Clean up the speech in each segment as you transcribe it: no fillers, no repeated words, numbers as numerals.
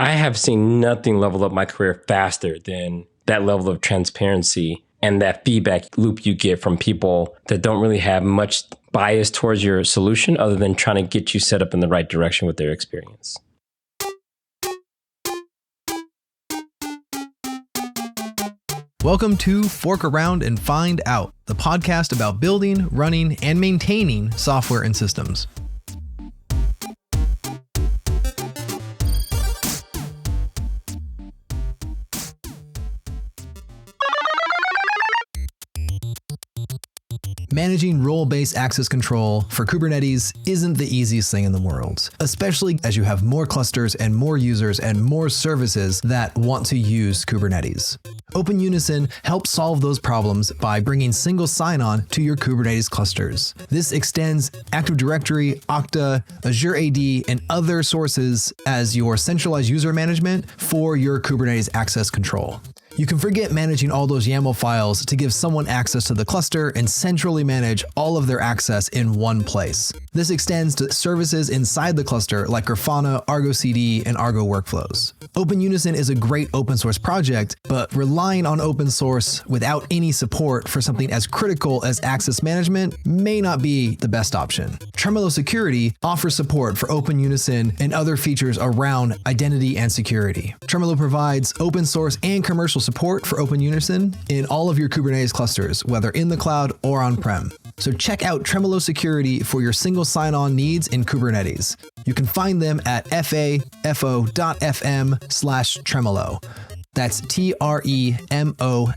I have seen nothing level up my career faster than that level of transparency and that feedback loop you get from people that don't really have much bias towards your solution other than trying to get you set up in the right direction with their experience. Welcome to Fork Around and Find Out, the podcast about building, running, and maintaining software and systems. Managing role-based access control for Kubernetes isn't the easiest thing in the world, especially as you have more clusters and more users and more services that want to use Kubernetes. OpenUnison helps solve those problems by bringing single sign-on to your Kubernetes clusters. This extends Active Directory, Okta, Azure AD, and other sources as your centralized user management for your Kubernetes access control. You can forget managing all those YAML files to give someone access to the cluster and centrally manage all of their access in one place. This extends to services inside the cluster like Grafana, Argo CD, and Argo Workflows. OpenUnison is a great open source project, but relying on open source without any support for something as critical as access management may not be the best option. Tremolo Security offers support for OpenUnison and other features around identity and security. Tremolo provides open source and commercial support for OpenUnison in all of your Kubernetes clusters, whether in the cloud or on-prem. So check out Tremolo Security for your single sign-on needs in Kubernetes. You can find them at FAFO.fm/Tremolo. That's TREMOLO.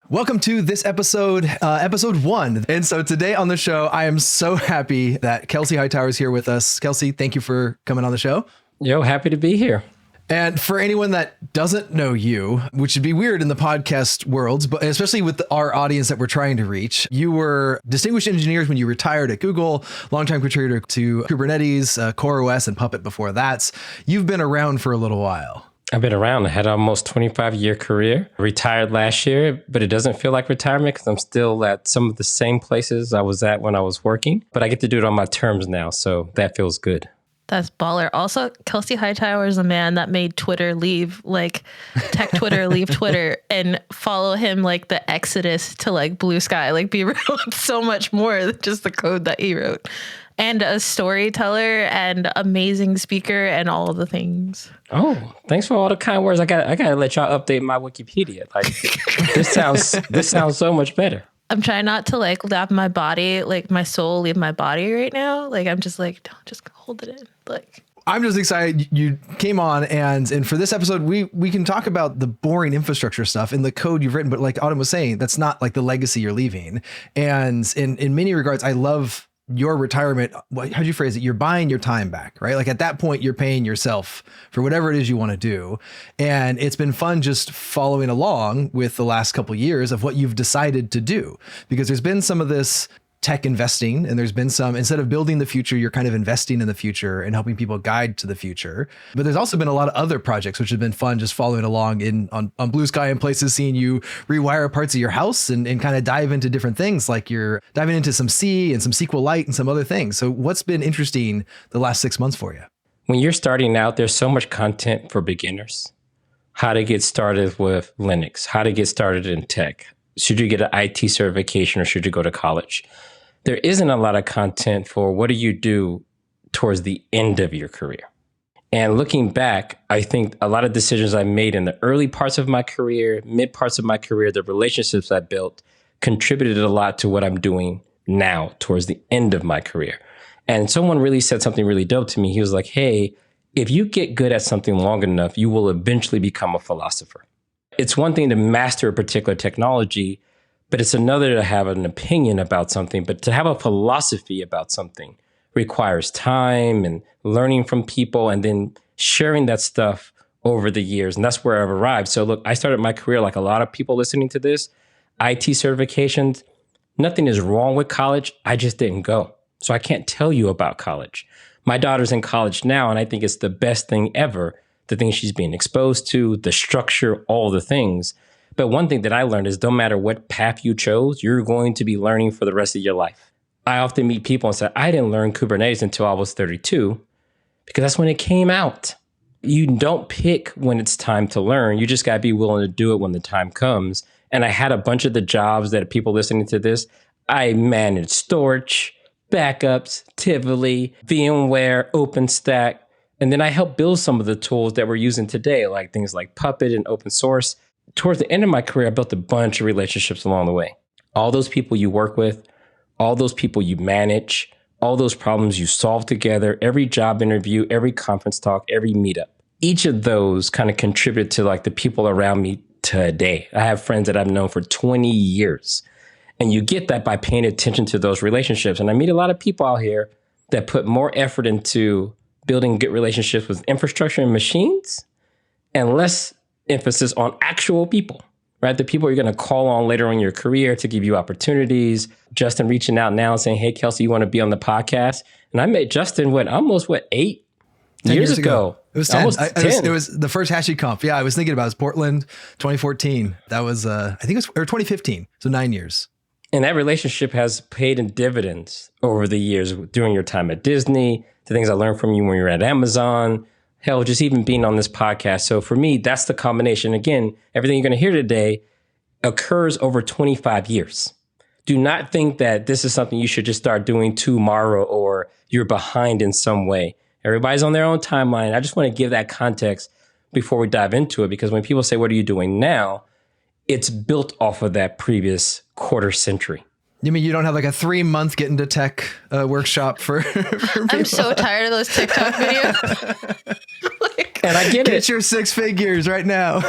Welcome to this episode, episode 1. And so today on the show, I am so happy that Kelsey Hightower is here with us. Kelsey, thank you for coming on the show. Yo, happy to be here. And for anyone that doesn't know you, which would be weird in the podcast world, but especially with our audience that we're trying to reach, you were distinguished engineers when you retired at Google, longtime contributor to Kubernetes, CoreOS, and Puppet before that. You've been around for a little while. I've been around. I had almost 25-year career. Retired last year, but it doesn't feel like retirement because I'm still at some of the same places I was at when I was working. But I get to do it on my terms now, so that feels good. That's baller. Also, Kelsey Hightower is a man that made Twitter leave, like tech Twitter leave Twitter and follow him like the exodus to like Bluesky, like be wrote so much more than just the code that he wrote. And a storyteller and amazing speaker and all of the things. Oh, thanks for all the kind words. I gotta let y'all update my Wikipedia. Like this sounds so much better. I'm trying not to like have my body, like my soul leave my body right now. Like I'm just like, don't just hold it in. Like I'm just excited you came on and for this episode, we can talk about the boring infrastructure stuff in the code you've written. But like Autumn was saying, that's not like the legacy you're leaving. And in many regards, I love your retirement. How'd you phrase it? You're buying your time back, right? Like at that point, you're paying yourself for whatever it is you want to do. And it's been fun just following along with the last couple of years of what you've decided to do, because there's been some of this tech investing and there's been some, instead of building the future, you're kind of investing in the future and helping people guide to the future. But there's also been a lot of other projects, which have been fun just following along on Bluesky and places, seeing you rewire parts of your house and kind of dive into different things, like you're diving into some C and some SQLite and some other things. So what's been interesting the last 6 months for you? When you're starting out, there's so much content for beginners. How to get started with Linux, how to get started in tech. Should you get an IT certification or should you go to college? There isn't a lot of content for what do you do towards the end of your career. And looking back, I think a lot of decisions I made in the early parts of my career, mid parts of my career, the relationships I built contributed a lot to what I'm doing now towards the end of my career. And someone really said something really dope to me. He was like, hey, if you get good at something long enough, you will eventually become a philosopher. It's one thing to master a particular technology, but it's another to have an opinion about something. But to have a philosophy about something requires time and learning from people and then sharing that stuff over the years. And that's where I've arrived. So look, I started my career like a lot of people listening to this, IT certifications. Nothing is wrong with college. I just didn't go. So I can't tell you about college. My daughter's in college now, and I think it's the best thing ever. The things she's being exposed to, the structure, all the things. But one thing that I learned is no matter what path you chose, you're going to be learning for the rest of your life. I often meet people and say, I didn't learn Kubernetes until I was 32 because that's when it came out. You don't pick when it's time to learn. You just got to be willing to do it when the time comes. And I had a bunch of the jobs that people listening to this, I managed storage, backups, Tivoli, VMware, OpenStack. And then I helped build some of the tools that we're using today, like things like Puppet and open source. Towards the end of my career, I built a bunch of relationships along the way. All those people you work with, all those people you manage, all those problems you solve together, every job interview, every conference talk, every meetup. Each of those kind of contribute to like the people around me today. I have friends that I've known for 20 years. And you get that by paying attention to those relationships. And I meet a lot of people out here that put more effort into building good relationships with infrastructure and machines and less emphasis on actual people. Right? The people you're going to call on later in your career to give you opportunities. Justin reaching out now and saying, hey, Kelsey, you want to be on the podcast? And I met Justin, 8 years ago? It was 10. Almost 10. It was the first HashiConf. Yeah, I was thinking about it. It was Portland, 2014. That was, I think it was, or 2015. So 9 years. And that relationship has paid in dividends over the years during your time at Disney, the things I learned from you when you were at Amazon, hell, just even being on this podcast. So for me, that's the combination. Again, everything you're going to hear today occurs over 25 years. Do not think that this is something you should just start doing tomorrow or you're behind in some way. Everybody's on their own timeline. I just want to give that context before we dive into it, because when people say, what are you doing now? It's built off of that previous quarter century. You mean you don't have like a 3-month get into tech workshop for people? I'm so tired of those TikTok videos. And I get it. Get your 6 figures right now.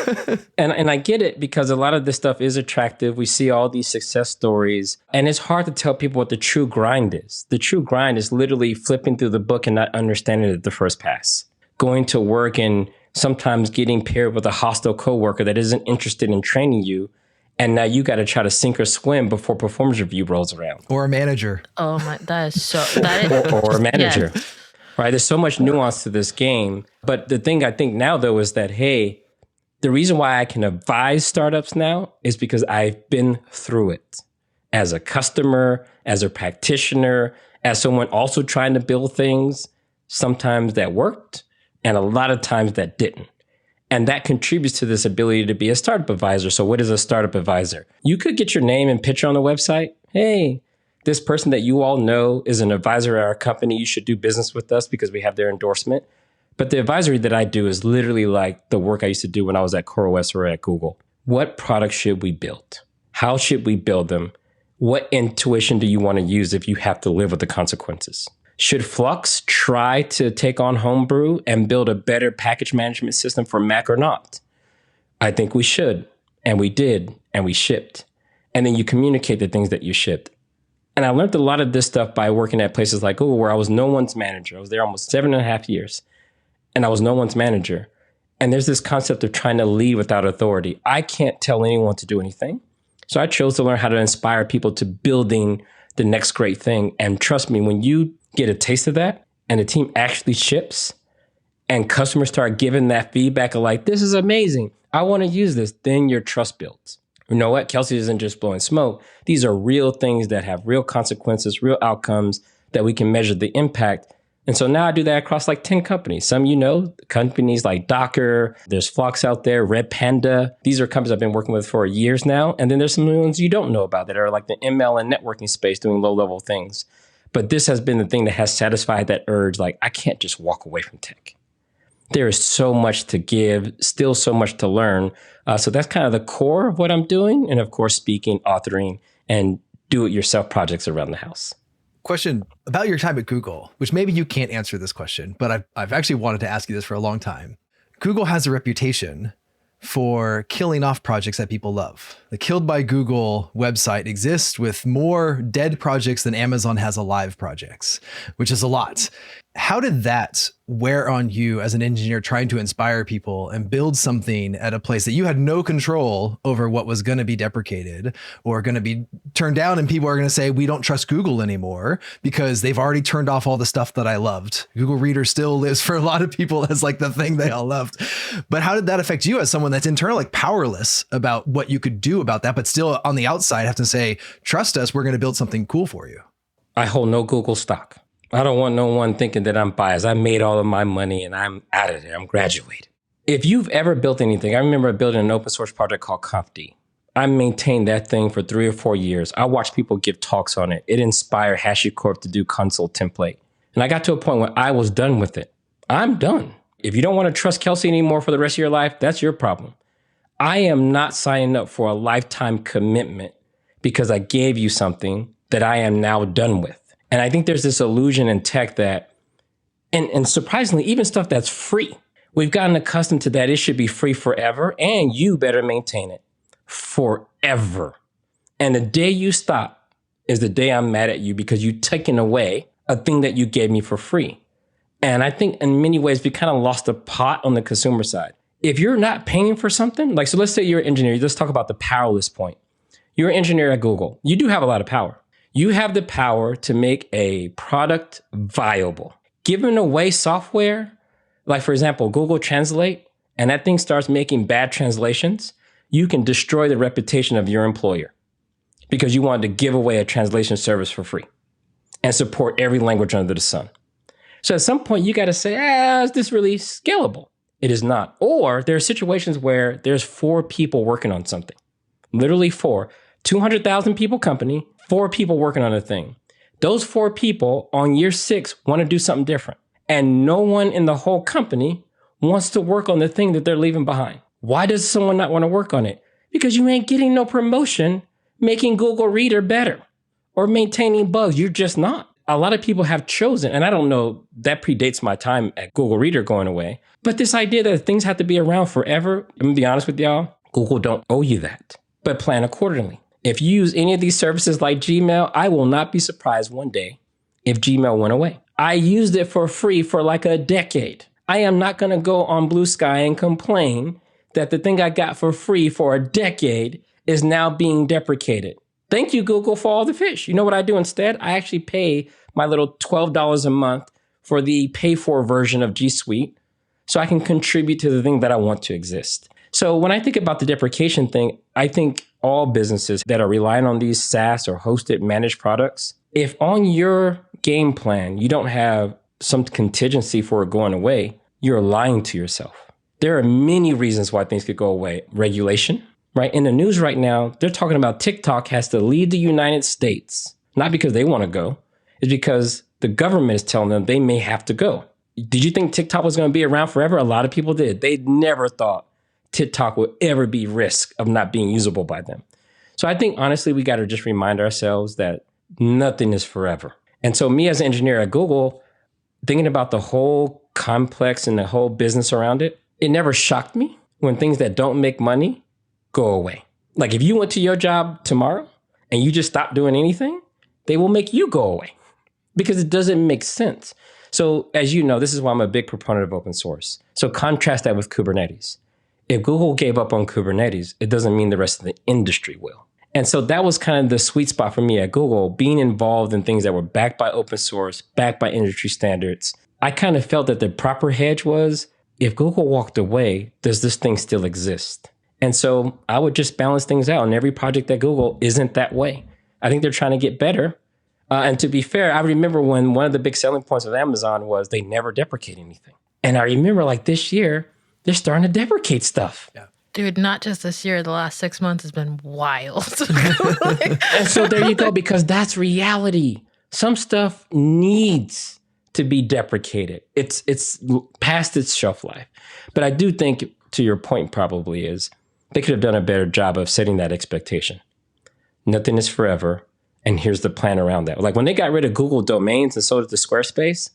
And I get it, because a lot of this stuff is attractive. We see all these success stories, and it's hard to tell people what the true grind is. The true grind is literally flipping through the book and not understanding it at the first pass. Going to work and sometimes getting paired with a hostile coworker that isn't interested in training you. And now you got to try to sink or swim before performance review rolls around. Or a manager. Oh my, that is so, that is, or a manager. Yeah. Right? There's so much nuance to this game. But the thing I think now, though, is that, hey, the reason why I can advise startups now is because I've been through it as a customer, as a practitioner, as someone also trying to build things, sometimes that worked and a lot of times that didn't. And that contributes to this ability to be a startup advisor. So what is a startup advisor? You could get your name and picture on the website. Hey, this person that you all know is an advisor at our company. You should do business with us because we have their endorsement. But the advisory that I do is literally like the work I used to do when I was at CoreOS or at Google. What products should we build? How should we build them? What intuition do you want to use if you have to live with the consequences? Should Flux try to take on Homebrew and build a better package management system for Mac or not? I think we should. And we did. And we shipped. And then you communicate the things that you shipped. And I learned a lot of this stuff by working at places like Google, where I was no one's manager. I was there almost 7.5 years. And I was no one's manager. And there's this concept of trying to lead without authority. I can't tell anyone to do anything. So I chose to learn how to inspire people to building the next great thing. And trust me, when you get a taste of that and the team actually ships and customers start giving that feedback of like, this is amazing, I want to use this, then your trust builds. You know what? Kelsey isn't just blowing smoke. These are real things that have real consequences, real outcomes that we can measure the impact. And so now I do that across like 10 companies. Some, you know, companies like Docker, there's Flux out there, Red Panda. These are companies I've been working with for years now. And then there's some new ones you don't know about that are like the ML and networking space doing low-level things. But this has been the thing that has satisfied that urge. Like, I can't just walk away from tech. There is so much to give, still so much to learn. So that's kind of the core of what I'm doing. And of course, speaking, authoring, and do-it-yourself projects around the house. Question about your time at Google, which maybe you can't answer this question, but I've actually wanted to ask you this for a long time. Google has a reputation for killing off projects that people love. The Killed by Google website exists with more dead projects than Amazon has alive projects, which is a lot. How did that wear on you as an engineer trying to inspire people and build something at a place that you had no control over what was going to be deprecated or going to be turned down, and people are going to say, we don't trust Google anymore because they've already turned off all the stuff that I loved. Google Reader still lives for a lot of people as like the thing they all loved. But how did that affect you as someone that's internally like powerless about what you could do about that, but still on the outside have to say, trust us, we're going to build something cool for you? I hold no Google stock. I don't want no one thinking that I'm biased. I made all of my money and I'm out of there. I'm graduated. If you've ever built anything, I remember building an open source project called ConfD. I maintained that thing for 3 or 4 years. I watched people give talks on it. It inspired HashiCorp to do console template. And I got to a point where I was done with it. I'm done. If you don't want to trust Kelsey anymore for the rest of your life, that's your problem. I am not signing up for a lifetime commitment because I gave you something that I am now done with. And I think there's this illusion in tech that, and surprisingly, even stuff that's free, we've gotten accustomed to that it should be free forever and you better maintain it forever. And the day you stop is the day I'm mad at you because you've taken away a thing that you gave me for free. And I think in many ways, we kind of lost the pot on the consumer side. If you're not paying for something, like, so let's say you're an engineer, let's talk about the powerless point. You're an engineer at Google. You do have a lot of power. You have the power to make a product viable. Giving away software, like for example, Google Translate, and that thing starts making bad translations, you can destroy the reputation of your employer because you wanted to give away a translation service for free and support every language under the sun. So at some point you got to say, is this really scalable? It is not. Or there are situations where there's 4 people working on something, literally 4, 200,000 people company, 4 people working on a thing. Those 4 people on year 6 want to do something different. And no one in the whole company wants to work on the thing that they're leaving behind. Why does someone not want to work on it? Because you ain't getting no promotion making Google Reader better or maintaining bugs. You're just not. A lot of people have chosen, and I don't know, that predates my time at Google Reader going away, but this idea that things have to be around forever, I'm gonna be honest with y'all, Google don't owe you that, but plan accordingly. If you use any of these services like Gmail, I will not be surprised one day if Gmail went away. I used it for free for like a decade. I am not going to go on Bluesky and complain that the thing I got for free for a decade is now being deprecated. Thank you, Google, for all the fish. You know what I do instead? I actually pay my little $12 a month for the pay-for version of G Suite so I can contribute to the thing that I want to exist. So when I think about the deprecation thing, I think all businesses that are relying on these SaaS or hosted managed products, if on your game plan you don't have some contingency for it going away, you're lying to yourself. There are many reasons why things could go away. Regulation, right? In the news right now, they're talking about TikTok has to leave the United States, not because they want to go, it's because the government is telling them they may have to go. Did you think TikTok was going to be around forever? A lot of people did. They never thought TikTok would ever be risk of not being usable by them. So I think, honestly, we got to just remind ourselves that nothing is forever. And so me as an engineer at Google, thinking about the whole complex and the whole business around it, it never shocked me when things that don't make money go away. Like if you went to your job tomorrow and you just stopped doing anything, they will make you go away because it doesn't make sense. So as you know, this is why I'm a big proponent of open source. So contrast that with Kubernetes. If Google gave up on Kubernetes, it doesn't mean the rest of the industry will. And so that was kind of the sweet spot for me at Google, being involved in things that were backed by open source, backed by industry standards. I kind of felt that the proper hedge was, if Google walked away, does this thing still exist? And so I would just balance things out. And every project at Google isn't that way. I think they're trying to get better. And to be fair, I remember when one of the big selling points of Amazon was they never deprecate anything. And I remember like this year, they're starting to deprecate stuff. Yeah. Dude, not just this year, the last 6 months has been wild. And so there you go, because that's reality. Some stuff needs to be deprecated. It's past its shelf life. But I do think, to your point probably, is they could have done a better job of setting that expectation. Nothing is forever. And here's the plan around that. Like when they got rid of Google domains and so did the Squarespace,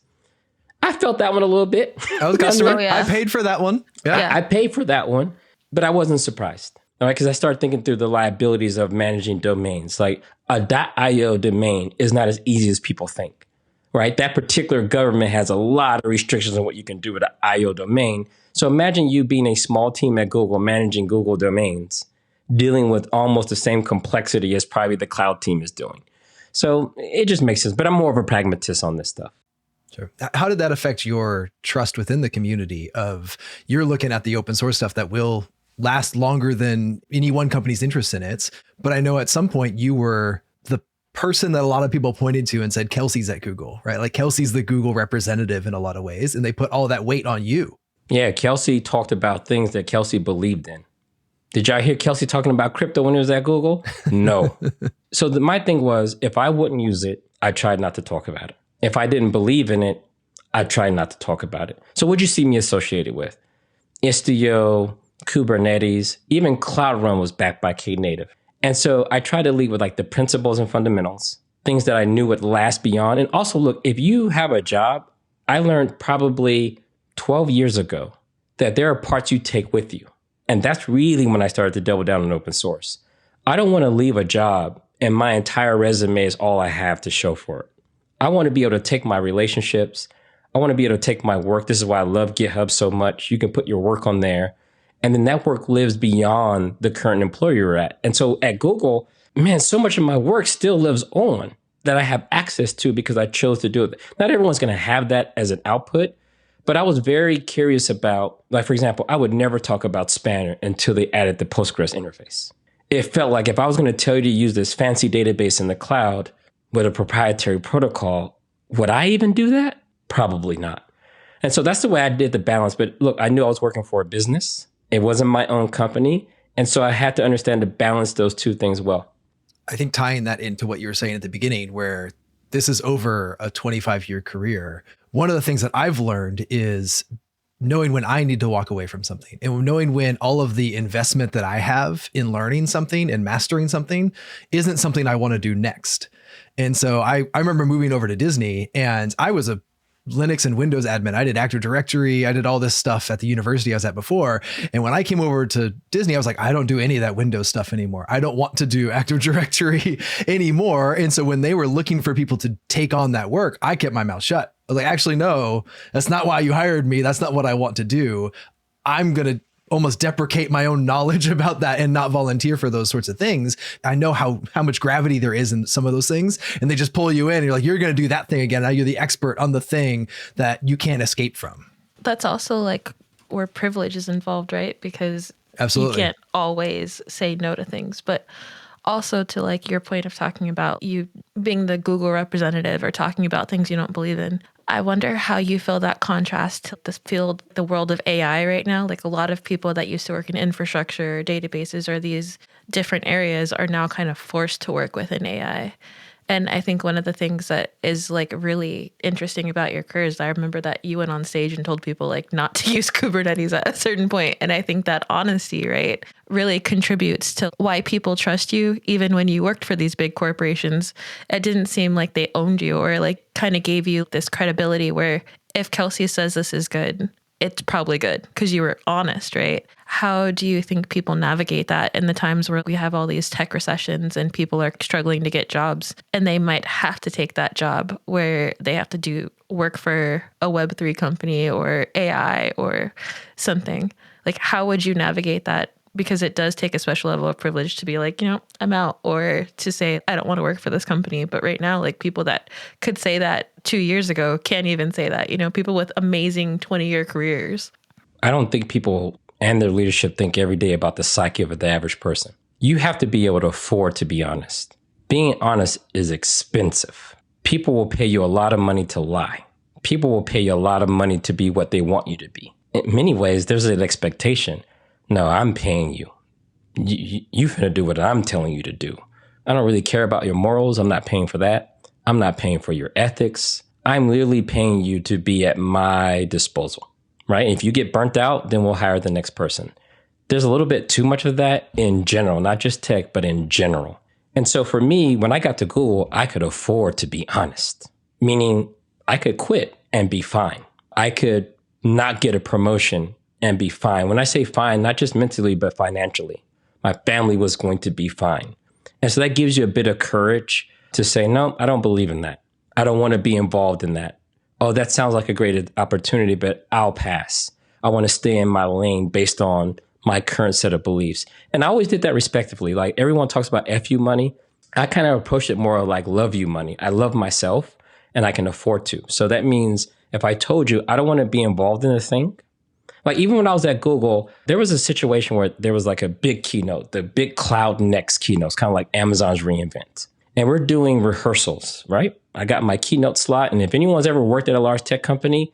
I felt that one a little bit. I was going to say, I paid for that one. Yeah. I paid for that one, but I wasn't surprised. All right, because I started thinking through the liabilities of managing domains. Like a .io domain is not as easy as people think, right? That particular government has a lot of restrictions on what you can do with an .io domain. So imagine you being a small team at Google managing Google domains, dealing with almost the same complexity as probably the cloud team is doing. So it just makes sense. But I'm more of a pragmatist on this stuff. Sure. How did that affect your trust within the community of you're looking at the open source stuff that will last longer than any one company's interest in it? But I know at some point you were the person that a lot of people pointed to and said, Kelsey's at Google, right? Like Kelsey's the Google representative in a lot of ways. And they put all that weight on you. Yeah, Kelsey talked about things that Kelsey believed in. Did y'all hear Kelsey talking about crypto when he was at Google? No. So my thing was, if I wouldn't use it, I tried not to talk about it. If I didn't believe in it, I tried not to talk about it. So what'd you see me associated with? Istio, Kubernetes, even Cloud Run was backed by Knative. And so I tried to lead with like the principles and fundamentals, things that I knew would last beyond. And also, look, if you have a job, I learned probably 12 years ago that there are parts you take with you. And that's really when I started to double down on open source. I don't want to leave a job and my entire resume is all I have to show for it. I want to be able to take my relationships. I want to be able to take my work. This is why I love GitHub so much. You can put your work on there. And then that work lives beyond the current employer you're at. And so at Google, man, so much of my work still lives on that I have access to because I chose to do it. Not everyone's going to have that as an output, but I was very curious about, like, for example, I would never talk about Spanner until they added the Postgres interface. It felt like if I was going to tell you to use this fancy database in the cloud with a proprietary protocol, would I even do that? Probably not. And so that's the way I did the balance. But look, I knew I was working for a business. It wasn't my own company. And so I had to understand to balance those two things well. I think tying that into what you were saying at the beginning, where this is over a 25-year career, one of the things that I've learned is knowing when I need to walk away from something and knowing when all of the investment that I have in learning something and mastering something isn't something I want to do next. And so I remember moving over to Disney and I was a Linux and Windows admin. I did Active Directory. I did all this stuff at the university I was at before. And when I came over to Disney, I was like, I don't do any of that Windows stuff anymore. I don't want to do Active Directory anymore. And so when they were looking for people to take on that work, I kept my mouth shut. I was like, actually, no, that's not why you hired me. That's not what I want to do. I'm going to almost deprecate my own knowledge about that and not volunteer for those sorts of things. I know how much gravity there is in some of those things, and they just pull you in and you're like, you're going to do that thing again. Now you're the expert on the thing that you can't escape from. That's also like where privilege is involved, right? Because absolutely, you can't always say no to things, but also to like your point of talking about you being the Google representative or talking about things you don't believe in. I wonder how you feel that contrast to this field, the world of AI right now. Like a lot of people that used to work in infrastructure, databases, or these different areas are now kind of forced to work within AI. And I think one of the things that is like really interesting about your career is I remember that you went on stage and told people like not to use Kubernetes at a certain point. And I think that honesty, right, really contributes to why people trust you. Even when you worked for these big corporations, it didn't seem like they owned you or like kind of gave you this credibility where if Kelsey says this is good, it's probably good because you were honest, right? How do you think people navigate that in the times where we have all these tech recessions and people are struggling to get jobs and they might have to take that job where they have to do work for a Web3 company or AI or something? Like, how would you navigate that? Because it does take a special level of privilege to be like, you know, I'm out, or to say, I don't want to work for this company. But right now, like people that could say that 2 years ago can't even say that, you know, people with amazing 20-year careers. I don't think people and their leadership think every day about the psyche of the average person. You have to be able to afford to be honest. Being honest is expensive. People will pay you a lot of money to lie. People will pay you a lot of money to be what they want you to be. In many ways, there's an expectation. No, I'm paying you. You're going to do what I'm telling you to do. I don't really care about your morals. I'm not paying for that. I'm not paying for your ethics. I'm literally paying you to be at my disposal, right? If you get burnt out, then we'll hire the next person. There's a little bit too much of that in general, not just tech, but in general. And so for me, when I got to Google, I could afford to be honest, meaning I could quit and be fine. I could not get a promotion and be fine. When I say fine, not just mentally, but financially, my family was going to be fine. And so that gives you a bit of courage to say, no, I don't believe in that. I don't want to be involved in that. Oh, that sounds like a great opportunity, but I'll pass. I want to stay in my lane based on my current set of beliefs. And I always did that respectively. Like everyone talks about FU money. I kind of approached it more like love you money. I love myself and I can afford to. So that means if I told you I don't want to be involved in a thing, like even when I was at Google, there was a situation where there was like a big keynote, the big Cloud Next keynote, kind of like Amazon's reInvent. and we're doing rehearsals, right? I got my keynote slot. And if anyone's ever worked at a large tech company,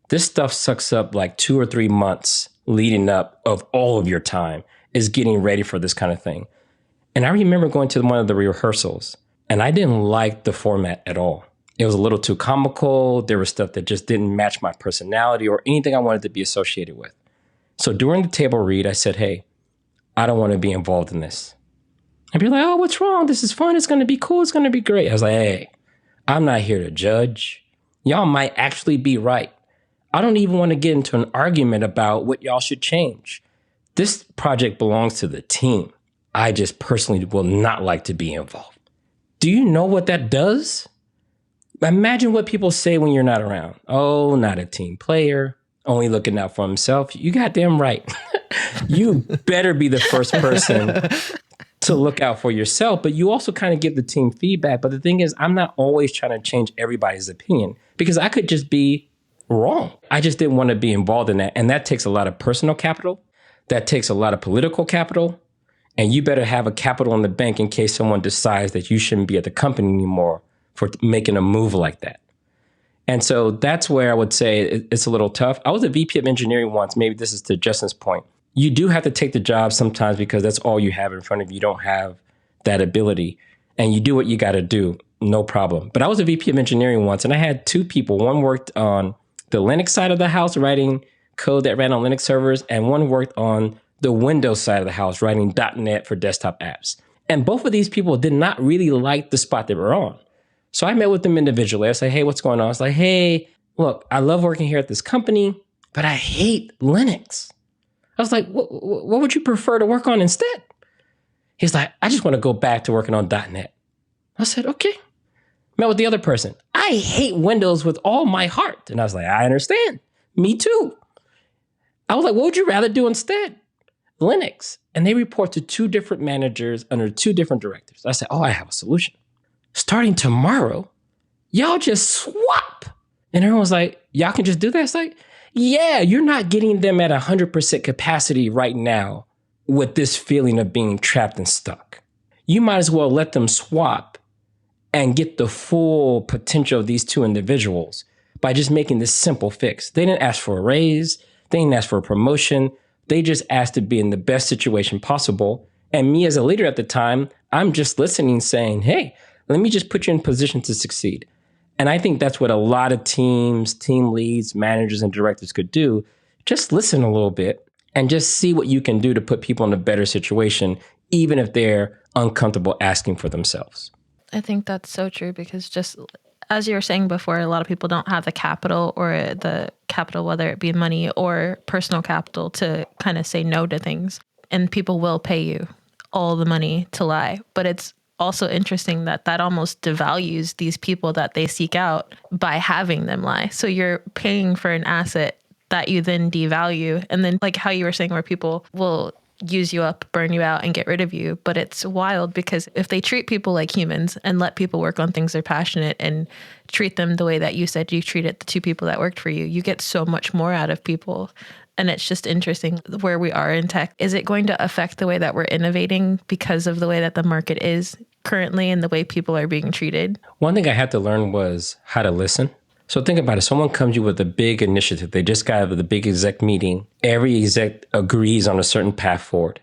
this stuff sucks up like 2 or 3 months leading up of all of your time is getting ready for this kind of thing. And I remember going to one of the rehearsals and I didn't like the format at all. It was a little too comical. There was stuff that just didn't match my personality or anything I wanted to be associated with. So during the table read, I said, hey, I don't want to be involved in this. And people are like, oh, what's wrong? This is fun. It's going to be cool. It's going to be great. I was like, hey, I'm not here to judge. Y'all might actually be right. I don't even want to get into an argument about what y'all should change. This project belongs to the team. I just personally will not like to be involved. Do you know what that does? Imagine what people say when you're not around. Oh, not a team player, only looking out for himself. You goddamn right. You better be the first person to look out for yourself, but you also kind of give the team feedback. But the thing is, I'm not always trying to change everybody's opinion because I could just be wrong. I just didn't want to be involved in that. And that takes a lot of personal capital. That takes a lot of political capital. And you better have a capital in the bank in case someone decides that you shouldn't be at the company anymore for making a move like that. And so that's where I would say it's a little tough. I was a VP of engineering once. Maybe this is to Justin's point. You do have to take the job sometimes because that's all you have in front of you. You don't have that ability. And you do what you got to do. No problem. But I was a VP of engineering once, and I had 2 people. One worked on the Linux side of the house, writing code that ran on Linux servers, and one worked on the Windows side of the house, writing .NET for desktop apps. And both of these people did not really like the spot they were on. So I met with them individually. I said, hey, what's going on? I was like, hey, look, I love working here at this company, but I hate Linux. I was like, what would you prefer to work on instead? He's like, I just want to go back to working on .NET. I said, okay. Met with the other person. I hate Windows with all my heart. And I was like, I understand. Me too. I was like, what would you rather do instead? Linux. And they report to 2 different managers under 2 different directors. I said, oh, I have a solution. Starting tomorrow, y'all just swap. And everyone's like, y'all can just do that? It's like, yeah, you're not getting them at 100% capacity right now with this feeling of being trapped and stuck. You might as well let them swap and get the full potential of these 2 individuals by just making this simple fix. They didn't ask for a raise. They didn't ask for a promotion. They just asked to be in the best situation possible. And me as a leader at the time, I'm just listening, saying, hey, let me just put you in position to succeed. And I think that's what a lot of teams, team leads, managers, and directors could do. Just listen a little bit and just see what you can do to put people in a better situation, even if they're uncomfortable asking for themselves. I think that's so true because just as you were saying before, a lot of people don't have the capital whether it be money or personal capital to kind of say no to things. And people will pay you all the money to lie. But it's also interesting that almost devalues these people that they seek out by having them lie. So you're paying for an asset that you then devalue. And then like how you were saying where people will use you up, burn you out, and get rid of you. But it's wild because if they treat people like humans and let people work on things they're passionate and treat them the way that you said you treated the 2 people that worked for you, you get so much more out of people. And it's just interesting where we are in tech. Is it going to affect the way that we're innovating because of the way that the market is currently and the way people are being treated? One thing I had to learn was how to listen. So think about it. Someone comes to you with a big initiative. They just got out of the big exec meeting. Every exec agrees on a certain path forward.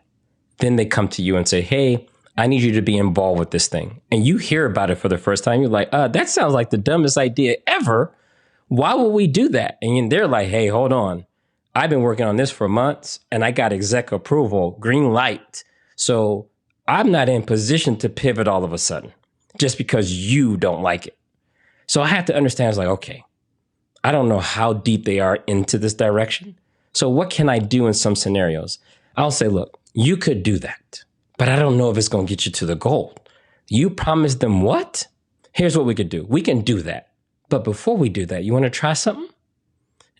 Then they come to you and say, hey, I need you to be involved with this thing. And you hear about it for the first time. You're like, that sounds like the dumbest idea ever. Why would we do that? And they're like, hey, hold on. I've been working on this for months and I got exec approval, green light. So I'm not in position to pivot all of a sudden just because you don't like it. So I had to understand, I was like, okay, I don't know how deep they are into this direction. So what can I do in some scenarios? I'll say, look, you could do that, but I don't know if it's going to get you to the goal. You promised them what? Here's what we could do. We can do that. But before we do that, you want to try something?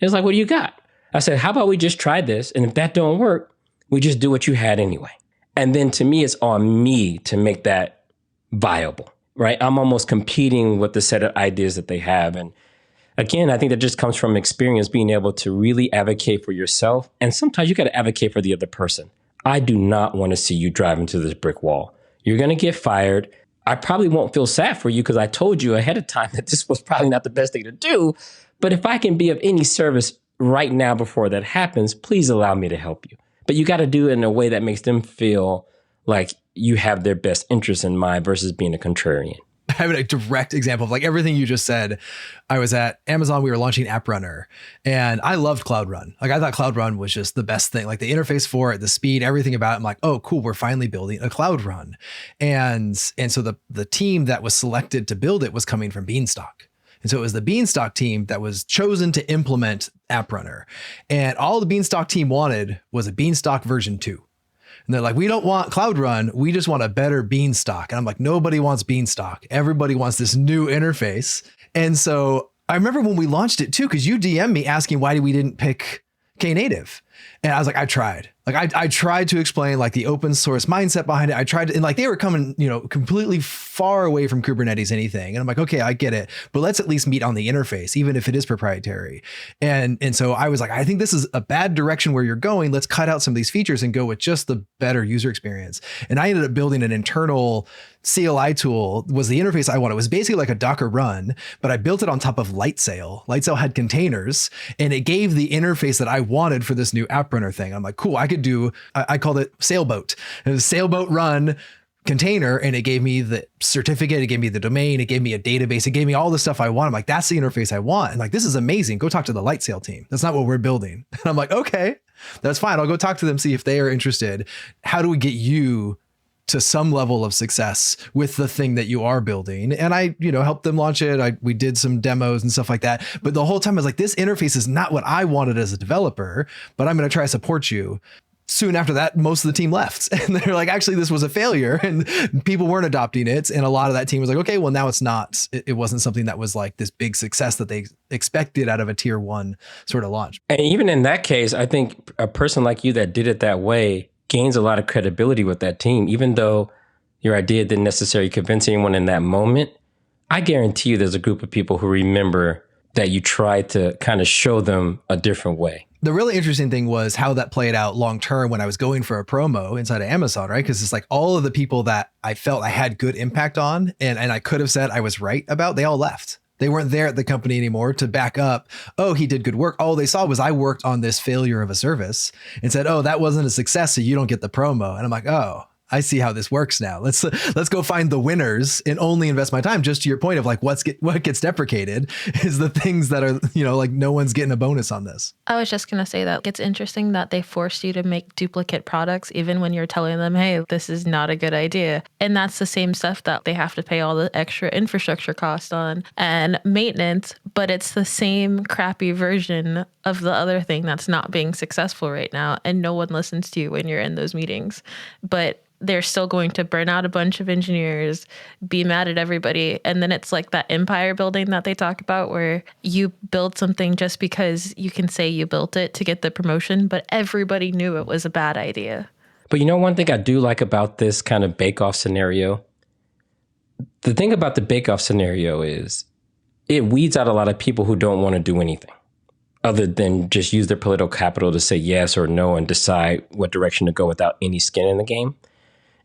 It's like, what do you got? I said, how about we just try this? And if that don't work, we just do what you had anyway. And then to me, it's on me to make that viable, right? I'm almost competing with the set of ideas that they have. And again, I think that just comes from experience, being able to really advocate for yourself. And sometimes you got to advocate for the other person. I do not want to see you drive into this brick wall. You're going to get fired. I probably won't feel sad for you because I told you ahead of time that this was probably not the best thing to do. But if I can be of any service right now before that happens, please allow me to help you. But you got to do it in a way that makes them feel like you have their best interests in mind versus being a contrarian. I have a direct example of like everything you just said. I was at Amazon. We were launching App Runner and I loved Cloud Run. Like I thought Cloud Run was just the best thing, like the interface for it, the speed, everything about it. I'm like, oh, cool. We're finally building a Cloud Run. And so the team that was selected to build it was coming from Beanstalk. And so it was the Beanstalk team that was chosen to implement App Runner. And all the Beanstalk team wanted was a Beanstalk version 2. And they're like, we don't want Cloud Run. We just want a better Beanstalk. And I'm like, nobody wants Beanstalk. Everybody wants this new interface. And so I remember when we launched it too, because you DM'd me asking why we didn't pick Knative. And I was like, I tried. Like I tried to explain like the open source mindset behind it. I tried to, and like they were coming, completely far away from Kubernetes anything. And I'm like, okay, I get it, but let's at least meet on the interface, even if it is proprietary. And so I was like, I think this is a bad direction where you're going. Let's cut out some of these features and go with just the better user experience. And I ended up building an internal CLI tool. Was the interface I wanted. It was basically like a Docker run, but I built it on top of Lightsail. Lightsail had containers and it gave the interface that I wanted for this new App Runner thing. I'm like, cool, I could do, I called it Sailboat. It was Sailboat run container and it gave me the certificate, it gave me the domain, it gave me a database, it gave me all the stuff I want. I'm like, that's the interface I want. And like, this is amazing. Go talk to the Lightsail team. That's not what we're building. And I'm like, okay, that's fine. I'll go talk to them, see if they are interested. How do we get you to some level of success with the thing that you are building? And I, helped them launch it. We did some demos and stuff like that. But the whole time I was like, this interface is not what I wanted as a developer, but I'm going to try to support you. Soon after that, most of the team left and they're like, actually, this was a failure and people weren't adopting it. And a lot of that team was like, okay, well, now it's not, it wasn't something that was like this big success that they expected out of a tier 1 sort of launch. And even in that case, I think a person like you that did it that way gains a lot of credibility with that team, even though your idea didn't necessarily convince anyone in that moment. I guarantee you there's a group of people who remember that you tried to kind of show them a different way. The really interesting thing was how that played out long term when I was going for a promo inside of Amazon, right? Because it's like all of the people that I felt I had good impact on and I could have said I was right about, they all left. They weren't there at the company anymore to back up, oh, he did good work. All they saw was I worked on this failure of a service and said, oh, that wasn't a success, so you don't get the promo. And I'm like, oh, I see how this works now. Let's go find the winners and only invest my time. Just to your point of like what gets deprecated is the things that are, like no one's getting a bonus on this. I was just going to say that it's interesting that they forced you to make duplicate products, even when you're telling them, hey, this is not a good idea. And that's the same stuff that they have to pay all the extra infrastructure cost on and maintenance, but it's the same crappy version of the other thing that's not being successful right now. And no one listens to you when you're in those meetings. But they're still going to burn out a bunch of engineers, be mad at everybody. And then it's like that empire building that they talk about where you build something just because you can say you built it to get the promotion, but everybody knew it was a bad idea. But one thing I do like about this kind of bake-off scenario, the thing about the bake-off scenario is it weeds out a lot of people who don't want to do anything other than just use their political capital to say yes or no and decide what direction to go without any skin in the game.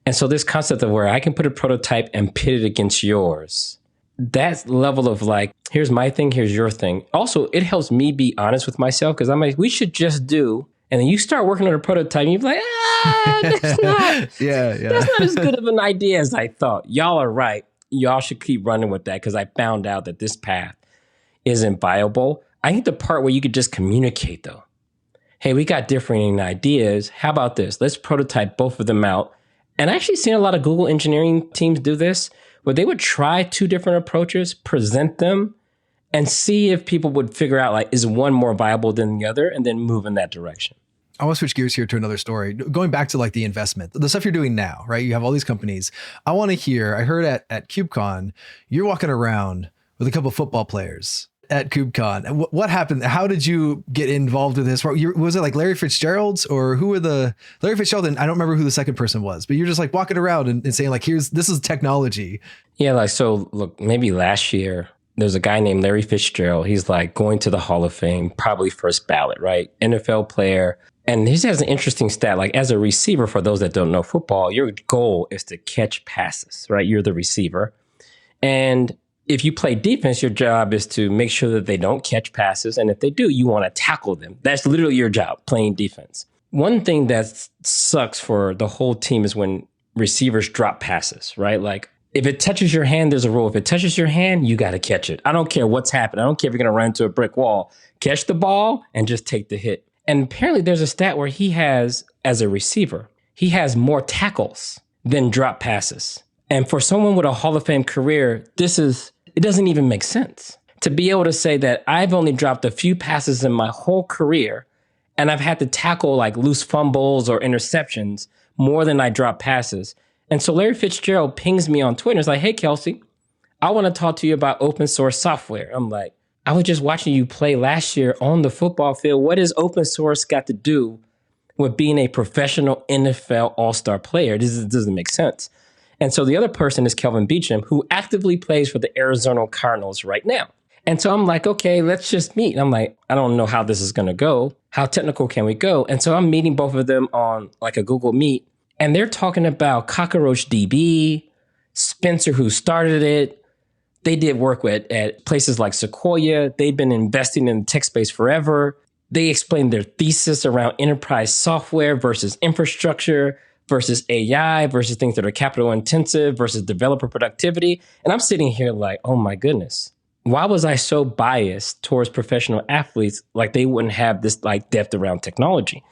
And so this concept of where I can put a prototype and pit it against yours, that level of like, here's my thing, here's your thing. Also, it helps me be honest with myself because I'm like, we should just do. And then you start working on a prototype and you're like, that's not, that's not as good of an idea as I thought. Y'all are right. Y'all should keep running with that because I found out that this path isn't viable. I think the part where you could just communicate though. Hey, we got differing ideas. How about this? Let's prototype both of them out. And I actually seen a lot of Google engineering teams do this, where they would try 2 different approaches, present them, and see if people would figure out, like, is one more viable than the other, and then move in that direction. I want to switch gears here to another story. Going back to like the investment, the stuff you're doing now, right? You have all these companies. I want to hear, I heard at KubeCon, you're walking around with a couple of football players at KubeCon. What happened? How did you get involved with this? Was it like Larry Fitzgerald's or who were Larry Fitzgerald? And I don't remember who the second person was, but you're just like walking around and saying like, this is technology. Yeah. Like, so look, maybe last year, there's a guy named Larry Fitzgerald. He's like going to the Hall of Fame, probably first ballot, right? NFL player. And this has an interesting stat. Like as a receiver, for those that don't know football, your goal is to catch passes, right? You're the receiver. And if you play defense, your job is to make sure that they don't catch passes. And if they do, you want to tackle them. That's literally your job, playing defense. One thing that sucks for the whole team is when receivers drop passes, right? Like if it touches your hand, there's a rule. If it touches your hand, you got to catch it. I don't care what's happening. I don't care if you're going to run into a brick wall. Catch the ball and just take the hit. And apparently there's a stat where he has, as a receiver, he has more tackles than drop passes. And for someone with a Hall of Fame career, it doesn't even make sense. To be able to say that I've only dropped a few passes in my whole career, and I've had to tackle like loose fumbles or interceptions more than I drop passes. And so Larry Fitzgerald pings me on Twitter. It's like, hey, Kelsey, I want to talk to you about open source software. I'm like, I was just watching you play last year on the football field. What has open source got to do with being a professional NFL all-star player? This doesn't make sense. And so the other person is Kelvin Beachum, who actively plays for the Arizona Cardinals right now. And so I'm like, okay, let's just meet. And I'm like, I don't know how this is going to go. How technical can we go? And so I'm meeting both of them on like a Google Meet. And they're talking about Cockroach DB, Spencer, who started it. They did work at places like Sequoia. They've been investing in the tech space forever. They explained their thesis around enterprise software versus infrastructure versus AI versus things that are capital intensive versus developer productivity. And I'm sitting here like, oh my goodness, why was I so biased towards professional athletes? Like they wouldn't have this like depth around technology.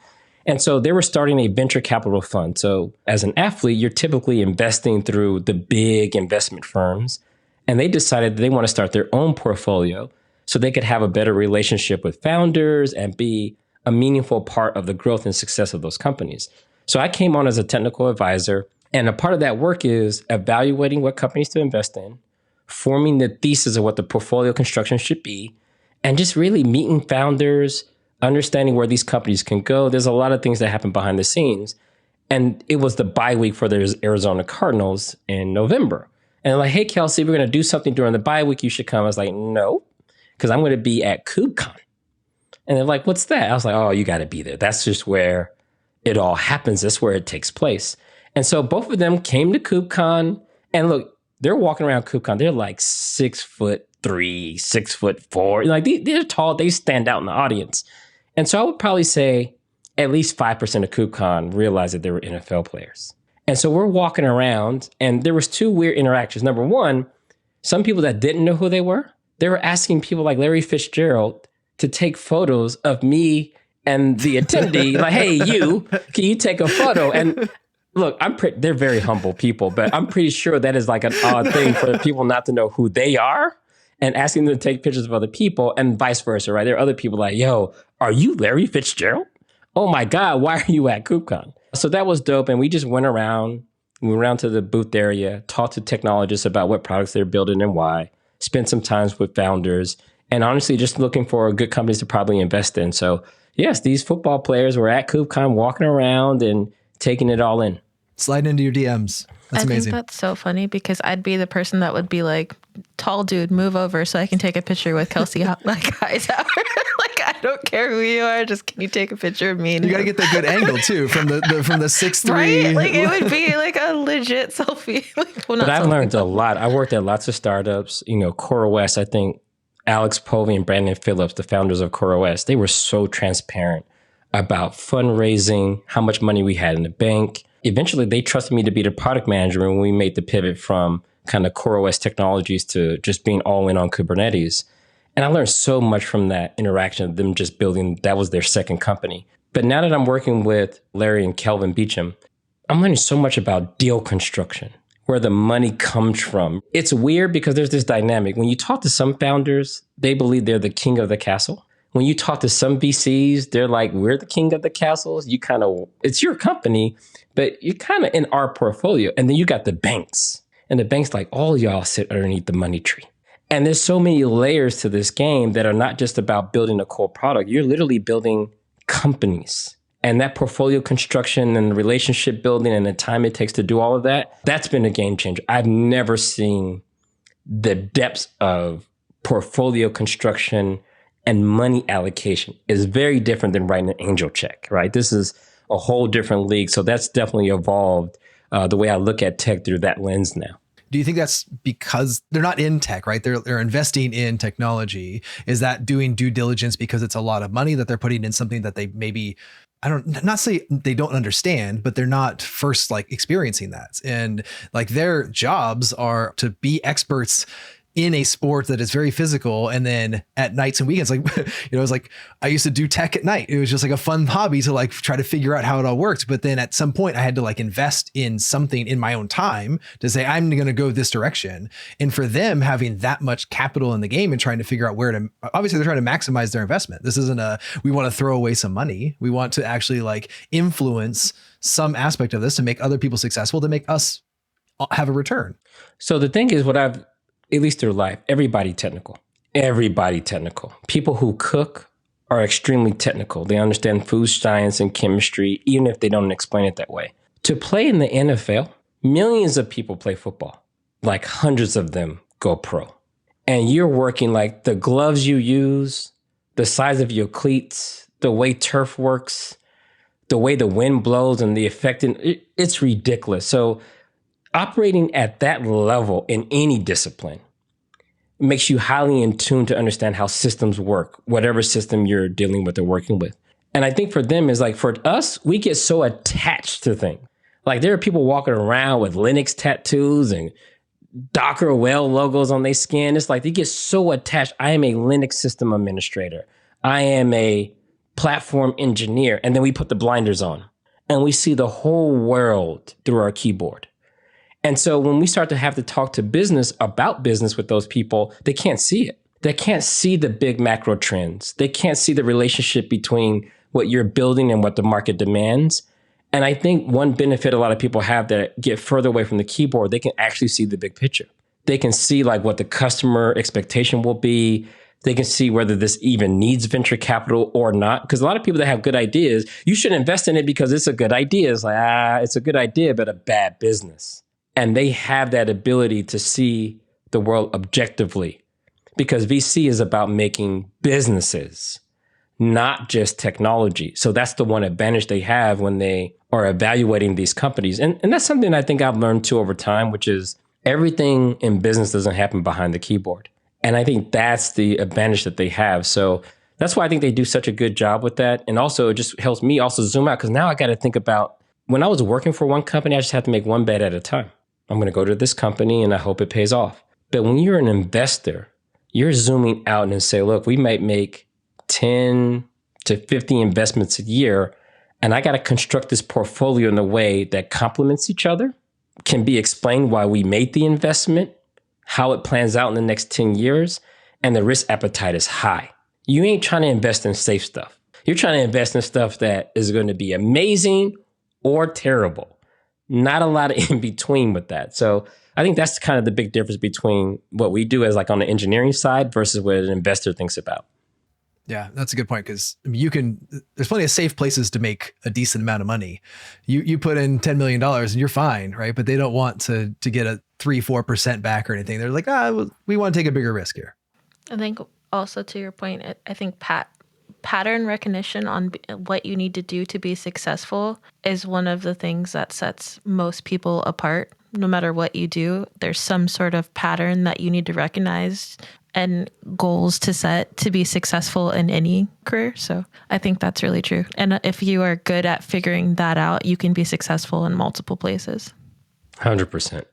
And so they were starting a venture capital fund. So as an athlete, you're typically investing through the big investment firms. And they decided that they want to start their own portfolio so they could have a better relationship with founders and be a meaningful part of the growth and success of those companies. So I came on as a technical advisor. And a part of that work is evaluating what companies to invest in, forming the thesis of what the portfolio construction should be, and just really meeting founders, understanding where these companies can go. There's a lot of things that happen behind the scenes. And it was the bye week for the Arizona Cardinals in November. And they're like, hey, Kelsey, we're going to do something during the bye week. You should come. I was like, no, because I'm going to be at KubeCon. And they're like, what's that? I was like, oh, you got to be there. That's just where it all happens. That's where it takes place. And so both of them came to KubeCon. And look, they're walking around KubeCon. They're like 6'3", 6'4". Like they're tall. They stand out in the audience. And so I would probably say at least 5% of KubeCon realized that they were NFL players. And so we're walking around and there was two weird interactions. Number one, some people that didn't know who they were were asking people like Larry Fitzgerald to take photos of me and the attendee. Like, hey, can you take a photo? And look, they're very humble people, but I'm pretty sure that is like an odd thing for people not to know who they are and asking them to take pictures of other people and vice versa, right? There are other people like, yo, are you Larry Fitzgerald? Oh my God, why are you at KubeCon? So that was dope. And we just went around to the booth area, talked to technologists about what products they're building and why, spent some time with founders, and honestly, just looking for good companies to probably invest in. So yes, these football players were at KubeCon walking around and taking it all in. Slide into your DMs. That's amazing. I think that's so funny because I'd be the person that would be like, tall dude, move over so I can take a picture with Kelsey Hightower. Like, I don't care who you are. Just can you take a picture of me? And you got to get that good angle too from the 6'3". Right? Like it would be like a legit selfie. But I've learned a lot. I worked at lots of startups, CoreOS. I think Alex Povey and Brandon Phillips, the founders of CoreOS, they were so transparent about fundraising, how much money we had in the bank. Eventually, they trusted me to be the product manager when we made the pivot from kind of CoreOS technologies to just being all in on Kubernetes. And I learned so much from that interaction of them just building, that was their second company. But now that I'm working with Larry and Kelvin Beachum, I'm learning so much about deal construction, where the money comes from. It's weird because there's this dynamic. When you talk to some founders, they believe they're the king of the castle. When you talk to some VCs, they're like, we're the king of the castles. It's your company, but you're kind of in our portfolio. And then you got the banks. And the bank's like, all y'all sit underneath the money tree. And there's so many layers to this game that are not just about building a cool product. You're literally building companies. And that portfolio construction and the relationship building and the time it takes to do all of that, that's been a game changer. I've never seen the depths of portfolio construction and money allocation is very different than writing an angel check, right? This is a whole different league. So that's definitely evolved the way I look at tech through that lens now. Do you think that's because they're not in tech, right? They're investing in technology. Is that doing due diligence because it's a lot of money that they're putting in something that they maybe, not say they don't understand, but they're not first like experiencing that. And like their jobs are to be experts in a sport that is very physical. And then at nights and weekends, like, it was like, I used to do tech at night. It was just like a fun hobby to like try to figure out how it all works. But then at some point I had to like invest in something in my own time to say, I'm going to go this direction. And for them having that much capital in the game and trying to figure out where to, obviously they're trying to maximize their investment. This isn't we want to throw away some money. We want to actually like influence some aspect of this to make other people successful, to make us have a return. So the thing is, at least through life, everybody technical. People who cook are extremely technical. They understand food science and chemistry, even if they don't explain it that way. To play in the NFL, millions of people play football, like hundreds of them go pro. And you're working like the gloves you use, the size of your cleats, the way turf works, the way the wind blows and the effect, it's ridiculous. So operating at that level in any discipline makes you highly in tune to understand how systems work, whatever system you're dealing with or working with. And I think for them is like, for us, we get so attached to things. Like there are people walking around with Linux tattoos and Docker well logos on their skin. It's like they get so attached. I am a Linux system administrator. I am a platform engineer. And then we put the blinders on and we see the whole world through our keyboard. And so when we start to have to talk to business about business with those people, they can't see it. They can't see the big macro trends. They can't see the relationship between what you're building and what the market demands. And I think one benefit a lot of people have that get further away from the keyboard, they can actually see the big picture. They can see like what the customer expectation will be. They can see whether this even needs venture capital or not. Because a lot of people that have good ideas, you should invest in it because it's a good idea. It's like, it's a good idea, but a bad business. And they have that ability to see the world objectively because VC is about making businesses, not just technology. So that's the one advantage they have when they are evaluating these companies. And that's something I think I've learned too over time, which is everything in business doesn't happen behind the keyboard. And I think that's the advantage that they have. So that's why I think they do such a good job with that. And also it just helps me also zoom out because now I got to think about when I was working for one company, I just had to make one bet at a time. I'm going to go to this company and I hope it pays off. But when you're an investor, you're zooming out and say, look, we might make 10 to 50 investments a year. And I got to construct this portfolio in a way that complements each other, can be explained why we made the investment, how it plans out in the next 10 years, and the risk appetite is high. You ain't trying to invest in safe stuff. You're trying to invest in stuff that is going to be amazing or terrible. Not a lot of in between with that. So I think that's kind of the big difference between what we do as like on the engineering side versus what an investor thinks about. Yeah, that's a good point because there's plenty of safe places to make a decent amount of money. You put in $10 million and you're fine, right? But they don't want to get a 3-4% back or anything. They're like, we want to take a bigger risk here. I think also to your point, I think pattern recognition on what you need to do to be successful is one of the things that sets most people apart. No matter what you do, there's some sort of pattern that you need to recognize and goals to set to be successful in any career. So I think that's really true. And if you are good at figuring that out, you can be successful in multiple places. 100%.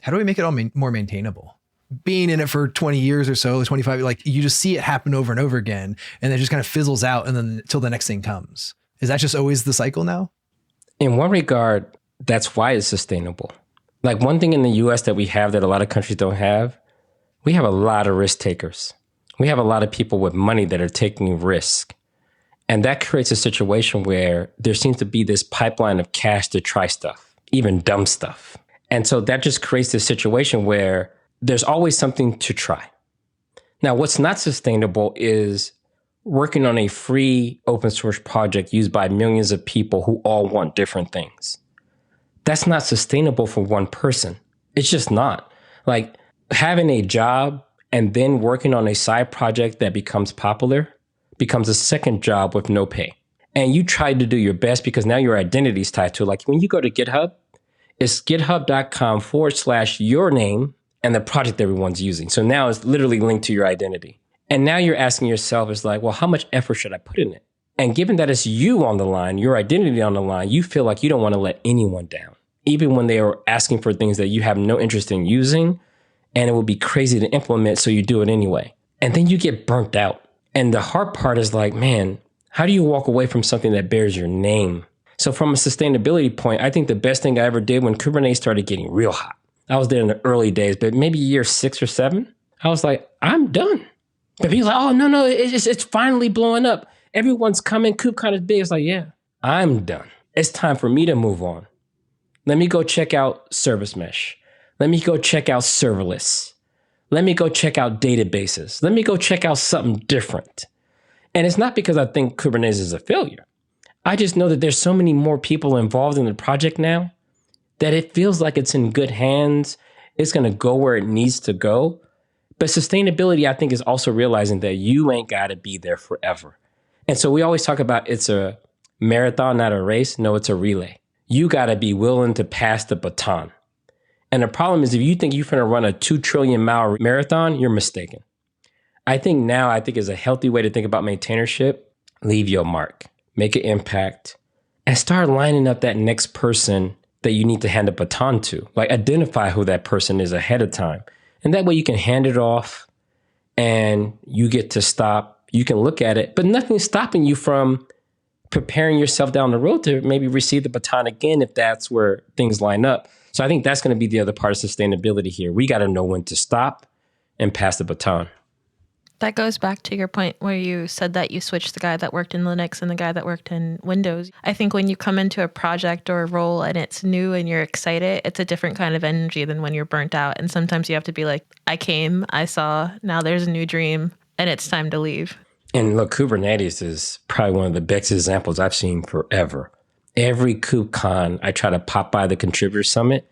How do we make it all more maintainable? Being in it for 20 years or so, 25, like you just see it happen over and over again, and it just kind of fizzles out and then until the next thing comes. Is that just always the cycle now? In one regard, that's why it's sustainable. Like one thing in the US that we have that a lot of countries don't have, we have a lot of risk takers. We have a lot of people with money that are taking risk. And that creates a situation where there seems to be this pipeline of cash to try stuff, even dumb stuff. And so that just creates this situation where there's always something to try. Now, what's not sustainable is working on a free open source project used by millions of people who all want different things. That's not sustainable for one person. It's just not. Like having a job and then working on a side project that becomes popular, becomes a second job with no pay. And you try to do your best because now your identity is tied to it. Like when you go to GitHub, it's github.com/your name and the project everyone's using. So now it's literally linked to your identity. And now you're asking yourself, it's like, well, how much effort should I put in it? And given that it's you on the line, your identity on the line, you feel like you don't want to let anyone down, even when they are asking for things that you have no interest in using, and it would be crazy to implement, so you do it anyway. And then you get burnt out. And the hard part is like, man, how do you walk away from something that bears your name? So from a sustainability point, I think the best thing I ever did when Kubernetes started getting real hot, I was there in the early days, but maybe year 6 or 7, I was like, I'm done. But people like, oh, no, it's finally blowing up. Everyone's coming, KubeCon is big. It's like, yeah, I'm done. It's time for me to move on. Let me go check out Service Mesh. Let me go check out serverless. Let me go check out databases. Let me go check out something different. And it's not because I think Kubernetes is a failure. I just know that there's so many more people involved in the project now that it feels like it's in good hands. It's going to go where it needs to go. But sustainability, I think, is also realizing that you ain't got to be there forever. And so we always talk about it's a marathon, not a race. No, it's a relay. You got to be willing to pass the baton. And the problem is if you think you're going to run a 2 trillion mile marathon, you're mistaken. I think is a healthy way to think about maintainership. Leave your mark, make an impact, and start lining up that next person that you need to hand the baton to. Like identify who that person is ahead of time. And that way you can hand it off and you get to stop. You can look at it, but nothing's stopping you from preparing yourself down the road to maybe receive the baton again if that's where things line up. So I think that's going to be the other part of sustainability here. We got to know when to stop and pass the baton. That goes back to your point where you said that you switched the guy that worked in Linux and the guy that worked in Windows. I think when you come into a project or a role and it's new and you're excited, it's a different kind of energy than when you're burnt out. And sometimes you have to be like, I came, I saw, now there's a new dream and it's time to leave. And look, Kubernetes is probably one of the best examples I've seen forever. Every KubeCon I try to pop by the Contributor Summit,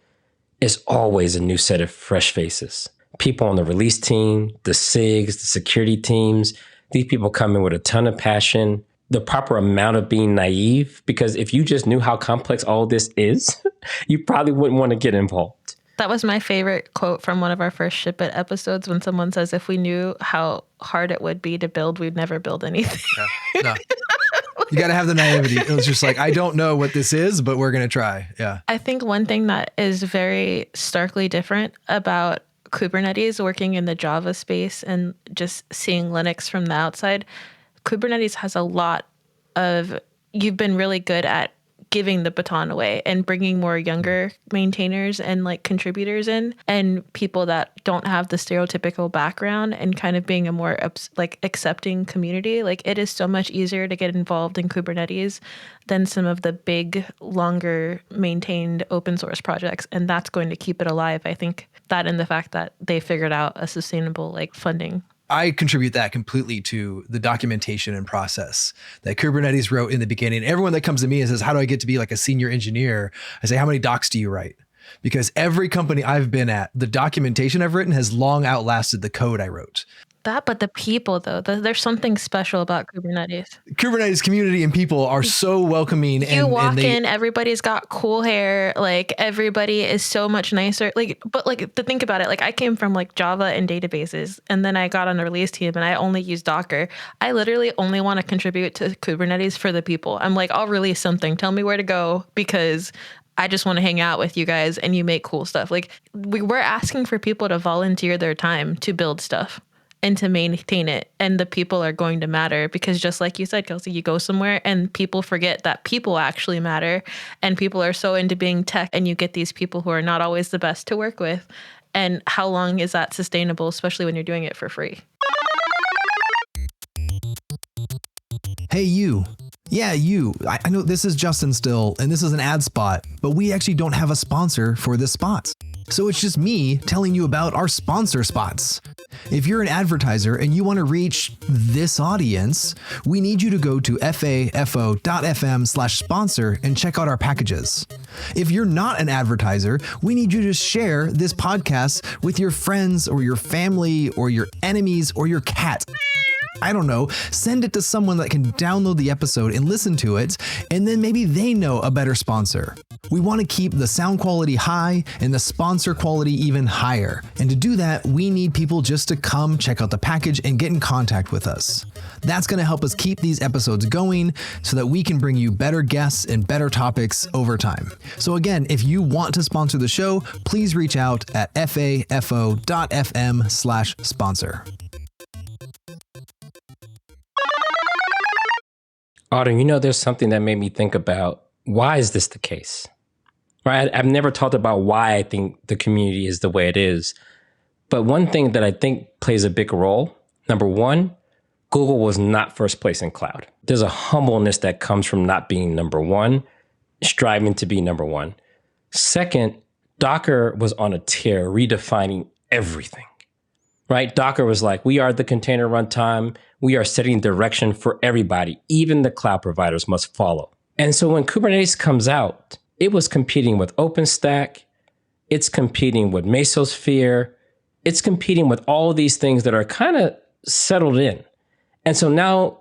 is always a new set of fresh faces. People on the release team, the SIGs, the security teams, these people come in with a ton of passion, the proper amount of being naive, because if you just knew how complex all this is, you probably wouldn't want to get involved. That was my favorite quote from one of our first Ship It episodes when someone says, if we knew how hard it would be to build, we'd never build anything. No. You got to have the naivety. It was just like, I don't know what this is, but we're going to try. Yeah. I think one thing that is very starkly different about Kubernetes working in the Java space and just seeing Linux from the outside, Kubernetes has a lot of, you've been really good at giving the baton away and bringing more younger maintainers and like contributors in and people that don't have the stereotypical background and kind of being a more like accepting community. Like it is so much easier to get involved in Kubernetes than some of the big, longer maintained open source projects. And that's going to keep it alive. I think that and the fact that they figured out a sustainable like funding. I contribute that completely to the documentation and process that Kubernetes wrote in the beginning. Everyone that comes to me and says, how do I get to be like a senior engineer? I say, how many docs do you write? Because every company I've been at, the documentation I've written has long outlasted the code I wrote. But the people, though, there's something special about Kubernetes. Kubernetes community and people are so welcoming. You walk in, everybody's got cool hair. Like everybody is so much nicer. Like, but like to think about it, like I came from like Java and databases, and then I got on the release team, and I only use Docker. I literally only want to contribute to Kubernetes for the people. I'm like, I'll release something. Tell me where to go because I just want to hang out with you guys, and you make cool stuff. Like we're asking for people to volunteer their time to build stuff and to maintain it. And the people are going to matter because just like you said, Kelsey, you go somewhere and people forget that people actually matter and people are so into being tech and you get these people who are not always the best to work with. And how long is that sustainable, especially when you're doing it for free? Hey, you. Yeah, you. I know this is Justin still, and this is an ad spot, but we actually don't have a sponsor for this spot. So it's just me telling you about our sponsor spots. If you're an advertiser and you want to reach this audience, we need you to go to FAFO.FM/sponsor and check out our packages. If you're not an advertiser, we need you to share this podcast with your friends or your family or your enemies or your cat. I don't know, send it to someone that can download the episode and listen to it, and then maybe they know a better sponsor. We want to keep the sound quality high and the sponsor quality even higher. And to do that, we need people just to come check out the package and get in contact with us. That's going to help us keep these episodes going so that we can bring you better guests and better topics over time. So again, if you want to sponsor the show, please reach out at FAFO.FM/sponsor. Auden, there's something that made me think about, why is this the case? Right? I've never talked about why I think the community is the way it is. But one thing that I think plays a big role, number one, Google was not first place in cloud. There's a humbleness that comes from not being number one, striving to be number one. Second, Docker was on a tear, redefining everything. Right? Docker was like, we are the container runtime. We are setting direction for everybody. Even the cloud providers must follow. And so when Kubernetes comes out, it was competing with OpenStack. It's competing with Mesosphere. It's competing with all of these things that are kind of settled in. And so now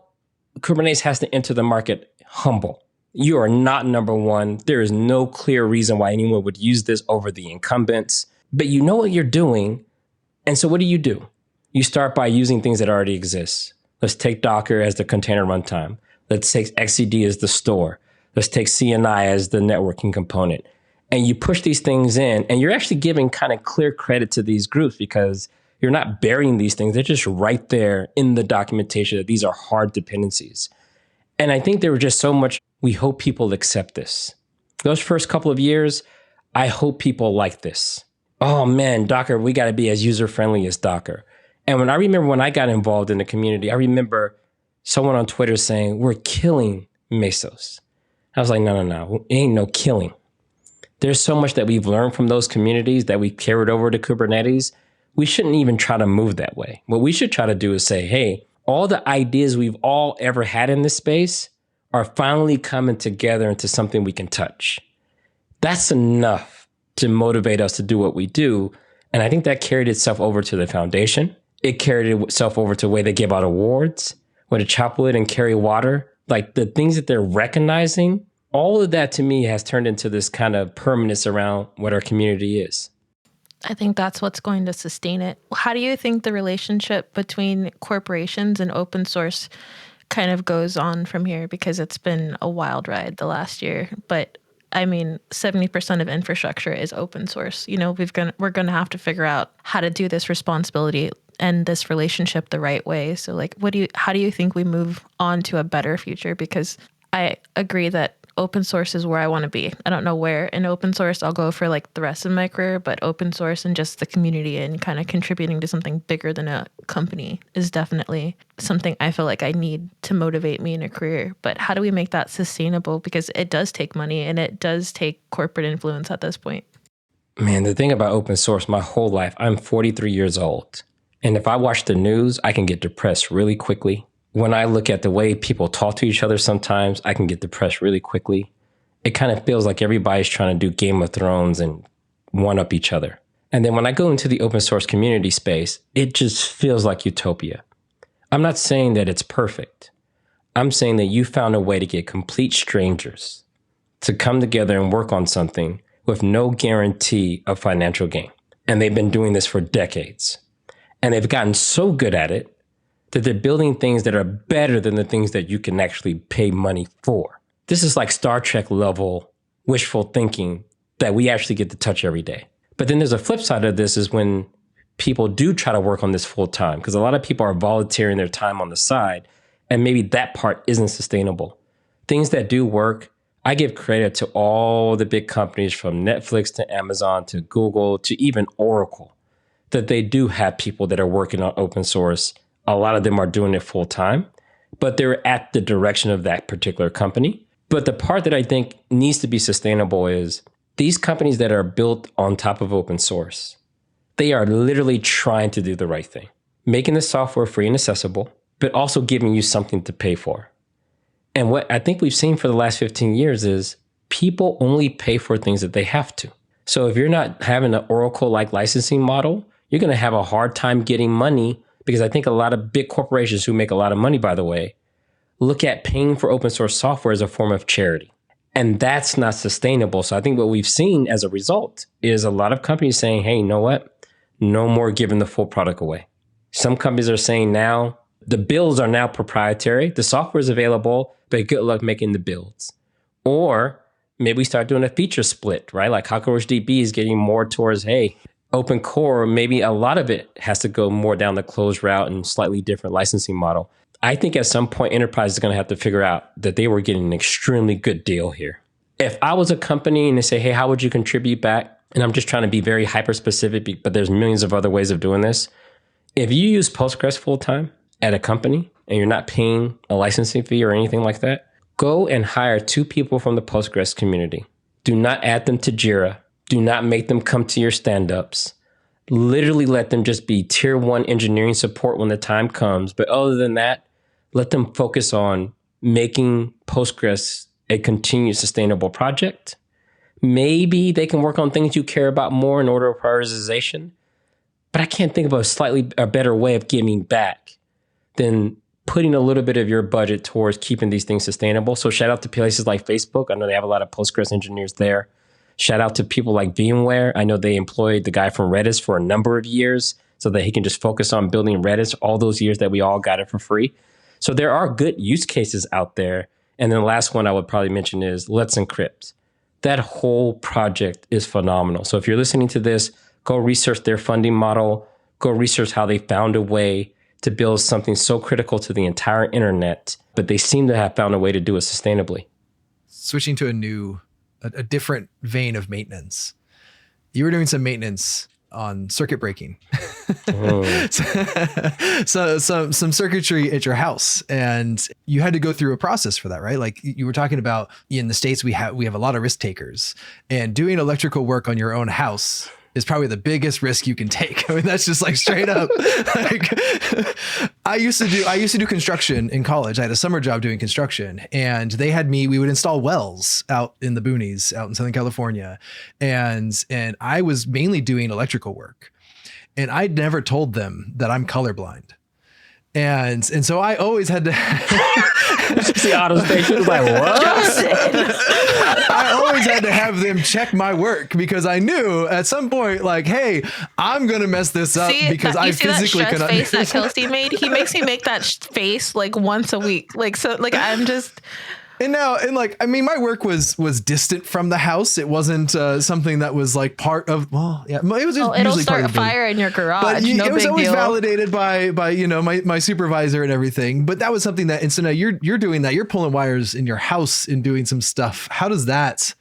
Kubernetes has to enter the market humble. You are not number one. There is no clear reason why anyone would use this over the incumbents, but you know what you're doing. And so what do? You start by using things that already exist. Let's take Docker as the container runtime. Let's take XCD as the store. Let's take CNI as the networking component. And you push these things in, and you're actually giving kind of clear credit to these groups because you're not burying these things. They're just right there in the documentation that these are hard dependencies. And I think there was just so much, we hope people accept this. Those first couple of years, I hope people like this. Oh man, Docker, we got to be as user-friendly as Docker. And when I got involved in the community, I remember someone on Twitter saying, we're killing Mesos. I was like, no, it ain't no killing. There's so much that we've learned from those communities that we carried over to Kubernetes. We shouldn't even try to move that way. What we should try to do is say, hey, all the ideas we've all ever had in this space are finally coming together into something we can touch. That's enough to motivate us to do what we do. And I think that carried itself over to the foundation. It carried itself over to the way they give out awards, where to chop wood and carry water, like the things that they're recognizing. All of that to me has turned into this kind of permanence around what our community is. I think that's what's going to sustain it. How do you think the relationship between corporations and open source kind of goes on from here? Because it's been a wild ride the last year, but 70% of infrastructure is open source. We're going to have to figure out how to do this responsibility and this relationship the right way. So how do you think we move on to a better future? Because I agree that open source is where I want to be. I don't know where in open source I'll go for the rest of my career, but open source and just the community and kind of contributing to something bigger than a company is definitely something I feel like I need to motivate me in a career. But how do we make that sustainable? Because it does take money and it does take corporate influence at this point. Man, the thing about open source, my whole life, I'm 43 years old. And if I watch the news, I can get depressed really quickly. When I look at the way people talk to each other sometimes, I can get depressed really quickly. It kind of feels like everybody's trying to do Game of Thrones and one-up each other. And then when I go into the open source community space, it just feels like utopia. I'm not saying that it's perfect. I'm saying that you found a way to get complete strangers to come together and work on something with no guarantee of financial gain. And they've been doing this for decades. And they've gotten so good at it that they're building things that are better than the things that you can actually pay money for. This is like Star Trek level wishful thinking that we actually get to touch every day. But then there's a flip side of this is when people do try to work on this full time, because a lot of people are volunteering their time on the side, and maybe that part isn't sustainable. Things that do work, I give credit to all the big companies from Netflix to Amazon to Google to even Oracle, that they do have people that are working on open source. A lot of them are doing it full time, but they're at the direction of that particular company. But the part that I think needs to be sustainable is these companies that are built on top of open source, they are literally trying to do the right thing, making the software free and accessible, but also giving you something to pay for. And what I think we've seen for the last 15 years is people only pay for things that they have to. So if you're not having an Oracle-like licensing model, you're going to have a hard time getting money Because I think a lot of big corporations who make a lot of money, by the way, look at paying for open source software as a form of charity. And that's not sustainable. So I think what we've seen as a result is a lot of companies saying, hey, you know what? No more giving the full product away. Some companies are saying now the builds are now proprietary. The software is available, but good luck making the builds. Or maybe we start doing a feature split, right? Like CockroachDB is getting more towards, hey, open core, maybe a lot of it has to go more down the closed route and slightly different licensing model. I think at some point, enterprise is going to have to figure out that they were getting an extremely good deal here. If I was a company and they say, hey, how would you contribute back? And I'm just trying to be very hyper specific, but there's millions of other ways of doing this. If you use Postgres full time at a company and you're not paying a licensing fee or anything like that, go and hire 2 people from the Postgres community. Do not add them to Jira. Do not make them come to your stand-ups. Literally let them just be tier 1 engineering support when the time comes. But other than that, let them focus on making Postgres a continued sustainable project. Maybe they can work on things you care about more in order of prioritization. But I can't think of a better way of giving back than putting a little bit of your budget towards keeping these things sustainable. So shout out to places like Facebook. I know they have a lot of Postgres engineers there. Shout out to people like VMware. I know they employed the guy from Redis for a number of years so that he can just focus on building Redis all those years that we all got it for free. So there are good use cases out there. And then the last one I would probably mention is Let's Encrypt. That whole project is phenomenal. So if you're listening to this, go research their funding model, go research how they found a way to build something so critical to the entire internet, but they seem to have found a way to do it sustainably. Switching to a different vein of maintenance. You were doing some maintenance on circuit breaking. So some circuitry at your house, and you had to go through a process for that, right? Like you were talking about in the States, we have a lot of risk takers, and doing electrical work on your own house is probably the biggest risk you can take. I mean, that's just like straight up. Like, I used to do construction in college. I had a summer job doing construction, and we would install wells out in the boonies out in Southern California. And I was mainly doing electrical work, and I'd never told them that I'm colorblind. And so I always had to the auto station was like, what? I always had to have them check my work because I knew at some point, like, hey, I'm gonna mess this up because I physically cannot. Face that Kelsey made. He makes me make that face like once a week. Like so, like I'm just. And my work was distant from the house. It wasn't something that was like part of. Well, yeah, it was usually it'll start part of a fire in your garage. But it was always validated by my supervisor and everything. But that was something that. And so now you're doing that. You're pulling wires in your house and doing some stuff. How does that?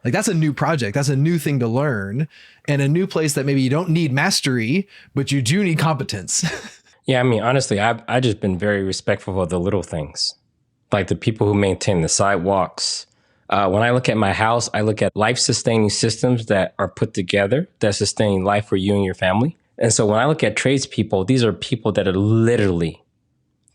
Like that's a new project. That's a new thing to learn, and a new place that maybe you don't need mastery, but you do need competence. Yeah, I mean, honestly, I've just been very respectful of the little things. Like the people who maintain the sidewalks. When I look at my house, I look at life-sustaining systems that are put together that sustain life for you and your family. And so when I look at tradespeople, these are people that are literally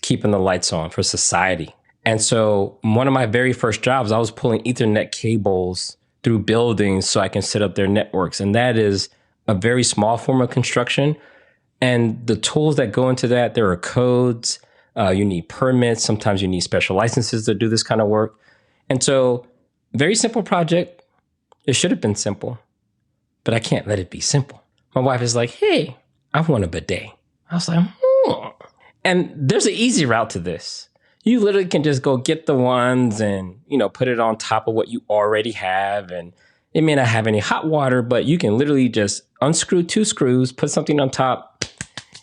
keeping the lights on for society. And so one of my very first jobs, I was pulling Ethernet cables through buildings so I can set up their networks. And that is a very small form of construction. And the tools that go into that, there are codes. You need permits. Sometimes you need special licenses to do this kind of work. And so very simple project. It should have been simple, but I can't let it be simple. My wife is like, hey, I want a bidet. I was like, And there's an easy route to this. You literally can just go get the ones and, put it on top of what you already have. And it may not have any hot water, but you can literally just unscrew 2 screws, put something on top.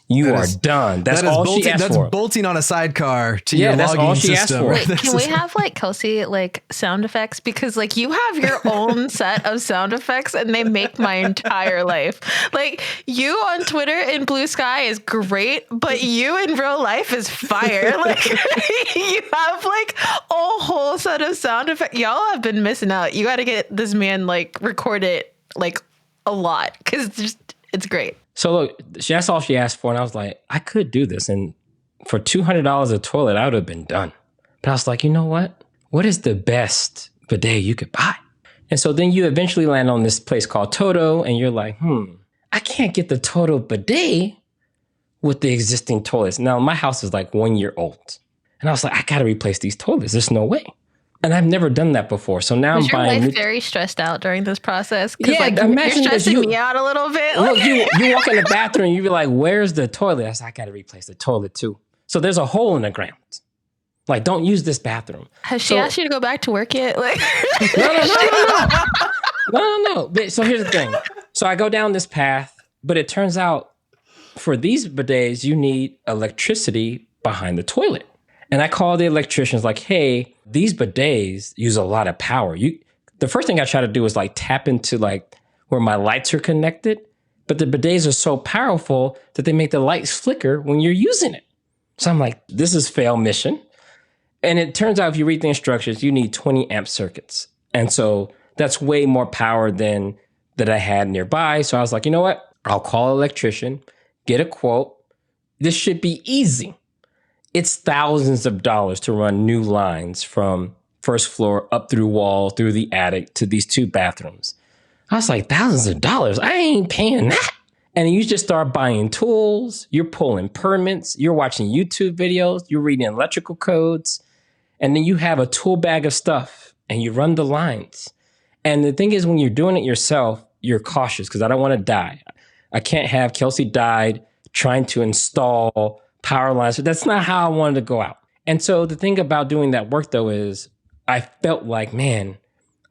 You are done. That's all she asked for. That's bolting on a sidecar to your logging system. Wait, can we have Kelsey sound effects? Because you have your own set of sound effects and they make my entire life. Like you on Twitter and Bluesky is great, but you in real life is fire. You have a whole set of sound effects. Y'all have been missing out. You got to get this man record it a lot because it's great. So look, that's all she asked for. And I was like, I could do this. And for $200 a toilet, I would have been done. But I was like, you know what? What is the best bidet you could buy? And so then you eventually land on this place called Toto. And you're like, I can't get the Toto bidet. with the existing toilets. Now, my house is like 1 year old. And I was like, I got to replace these toilets. There's no way. And I've never done that before. So now Was I'm your buying. wife very stressed out during this process? Yeah, like, imagine you're this, stressing me out a little bit. Look, you walk in the bathroom, you be like, where's the toilet? I said, I got to replace the toilet too. So there's a hole in the ground. Like, don't use this bathroom. Has she asked you to go back to work yet? Like, No. But, so here's the thing. So I go down this path, but it turns out for these bidets, you need electricity behind the toilet. And I call the electricians like, hey, these bidets use a lot of power. The first thing I try to do is like tap into like where my lights are connected. But the bidets are so powerful that they make the lights flicker when you're using it. So I'm like, this is fail mission. And it turns out if you read the instructions, you need 20 amp circuits. And so that's way more power than that I had nearby. So I was like, you know what? I'll call an electrician, get a quote. This should be easy. It's thousands of dollars to run new lines from first floor up through wall, through the attic to these 2 bathrooms. I was like, thousands of dollars? I ain't paying that. And you just start buying tools. You're pulling permits. You're watching YouTube videos. You're reading electrical codes. And then you have a tool bag of stuff and you run the lines. And the thing is, when you're doing it yourself, you're cautious because I don't want to die. I can't have Kelsey died trying to install power lines. So that's not how I wanted to go out. And so the thing about doing that work, though, is I felt like, man,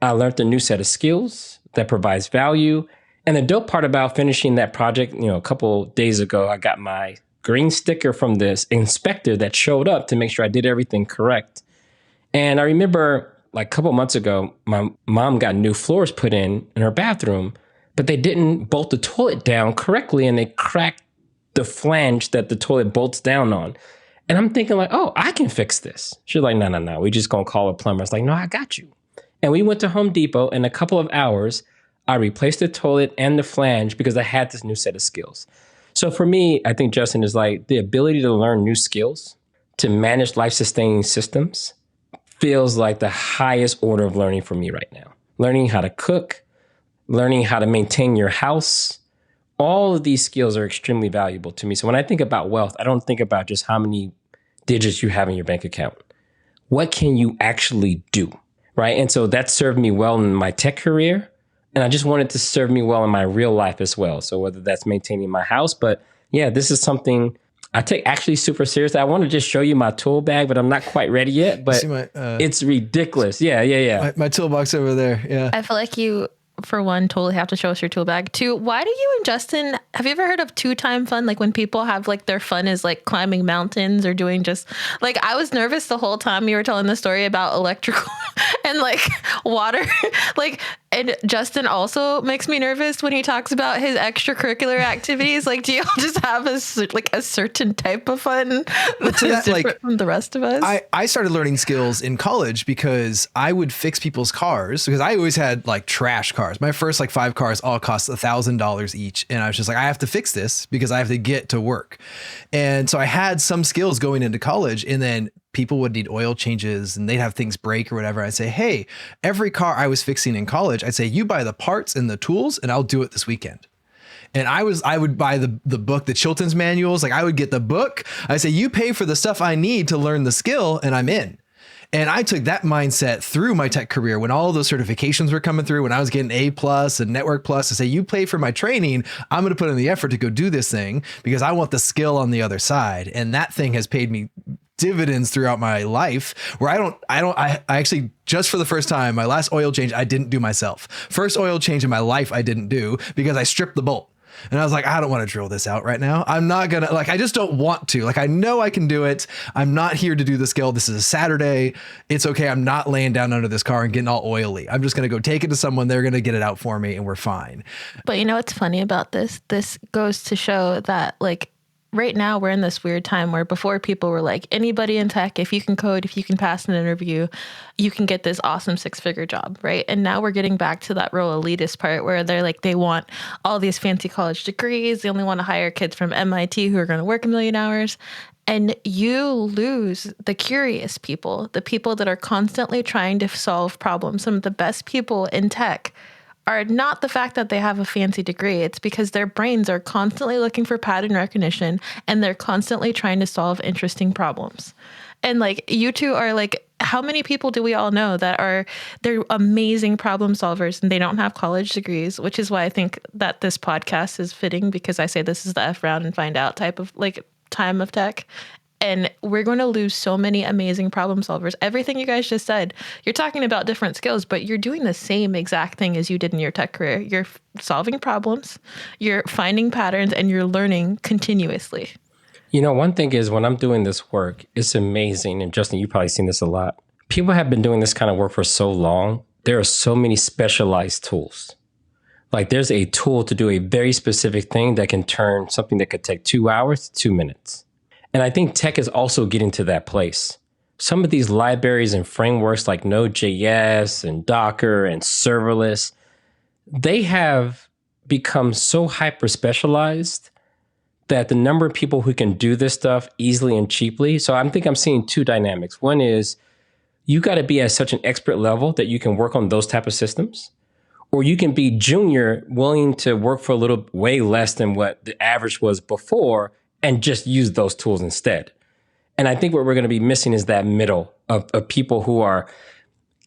I learned a new set of skills that provides value. And the dope part about finishing that project, a couple days ago, I got my green sticker from this inspector that showed up to make sure I did everything correct. And I remember like a couple months ago, my mom got new floors put in her bathroom, but they didn't bolt the toilet down correctly and they cracked the flange that the toilet bolts down on. And I'm thinking like, oh, I can fix this. She's like, no. We just gonna call a plumber. It's like, no, I got you. And we went to Home Depot. In a couple of hours, I replaced the toilet and the flange because I had this new set of skills. So for me, I think, Justin, is like the ability to learn new skills, to manage life-sustaining systems feels like the highest order of learning for me right now. Learning how to cook, learning how to maintain your house. All of these skills are extremely valuable to me. So when I think about wealth, I don't think about just how many digits you have in your bank account. What can you actually do, right? And so that served me well in my tech career. And I just wanted to serve me well in my real life as well. So whether that's maintaining my house, but yeah, this is something I take actually super seriously. I want to just show you my tool bag, but I'm not quite ready yet, but it's ridiculous. Yeah. My toolbox over there. Yeah. I feel like you, for one, totally have to show us your tool bag. 2, why do you and Justin, have you ever heard of 2-time fun? Like when people have like their fun is like climbing mountains or doing just like, I was nervous the whole time you were telling the story about electrical and like water. And Justin also makes me nervous when he talks about his extracurricular activities. Like, do you all just have a certain type of fun that's different from the rest of us? I started learning skills in college because I would fix people's cars because I always had like trash cars. My first 5 cars all cost $1,000 each. And I was just like, I have to fix this because I have to get to work. And so I had some skills going into college, and then people would need oil changes and they'd have things break or whatever. I'd say, hey, every car I was fixing in college, I'd say, you buy the parts and the tools and I'll do it this weekend. And I would buy the book, the Chilton's manuals. Like I would get the book. I say, you pay for the stuff I need to learn the skill and I'm in. And I took that mindset through my tech career when all those certifications were coming through, when I was getting A+ and Network Plus, to say, you pay for my training, I'm going to put in the effort to go do this thing because I want the skill on the other side. And that thing has paid me dividends throughout my life where I actually, just for the first time, my last oil change, I didn't do myself. First oil change in my life, I didn't do because I stripped the bolt. And I was like, I don't want to drill this out right now. I'm not going to, I just don't want to. I know I can do it. I'm not here to do the skill. This is a Saturday. It's okay. I'm not laying down under this car and getting all oily. I'm just going to go take it to someone. They're going to get it out for me and we're fine. But you know what's funny about this? This goes to show that right now we're in this weird time where before people were like, anybody in tech, if you can code, if you can pass an interview, you can get this awesome 6-figure job, right? And now we're getting back to that real elitist part where they're like, they want all these fancy college degrees. They only want to hire kids from MIT who are going to work 1 million hours. And you lose the curious people, the people that are constantly trying to solve problems. Some of the best people in tech are not the fact that they have a fancy degree. It's because their brains are constantly looking for pattern recognition and they're constantly trying to solve interesting problems. And like you two are like, how many people do we all know that they're amazing problem solvers and they don't have college degrees, which is why I think that this podcast is fitting, because I say this is the F round and find out type of like time of tech. And we're going to lose so many amazing problem solvers. Everything you guys just said, you're talking about different skills, but you're doing the same exact thing as you did in your tech career. You're solving problems, you're finding patterns, and you're learning continuously. You know, one thing is when I'm doing this work, it's amazing. And Justin, you've probably seen this a lot. People have been doing this kind of work for so long. There are so many specialized tools. Like there's a tool to do a very specific thing that can turn something that could take 2 hours to 2 minutes. And I think tech is also getting to that place. Some of these libraries and frameworks like Node.js and Docker and serverless, they have become so hyper specialized that the number of people who can do this stuff easily and cheaply. So I think I'm seeing two dynamics. One is you got to be at such an expert level that you can work on those type of systems, or you can be junior, willing to work for a little way less than what the average was before and just use those tools instead. And I think what we're going to be missing is that middle of people who are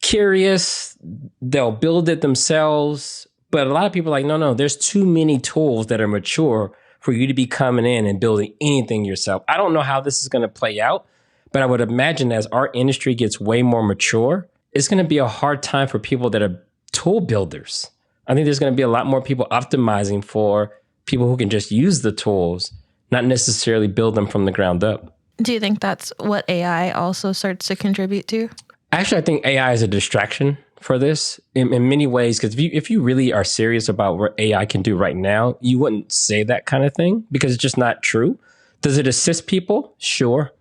curious, they'll build it themselves. But a lot of people are like, no, there's too many tools that are mature for you to be coming in and building anything yourself. I don't know how this is going to play out, but I would imagine as our industry gets way more mature, it's going to be a hard time for people that are tool builders. I think there's going to be a lot more people optimizing for people who can just use the tools, not necessarily build them from the ground up. Do you think that's what AI also starts to contribute to? Actually, I think AI is a distraction for this in many ways, because if you really are serious about what AI can do right now, you wouldn't say that kind of thing because it's just not true. Does it assist people? Sure.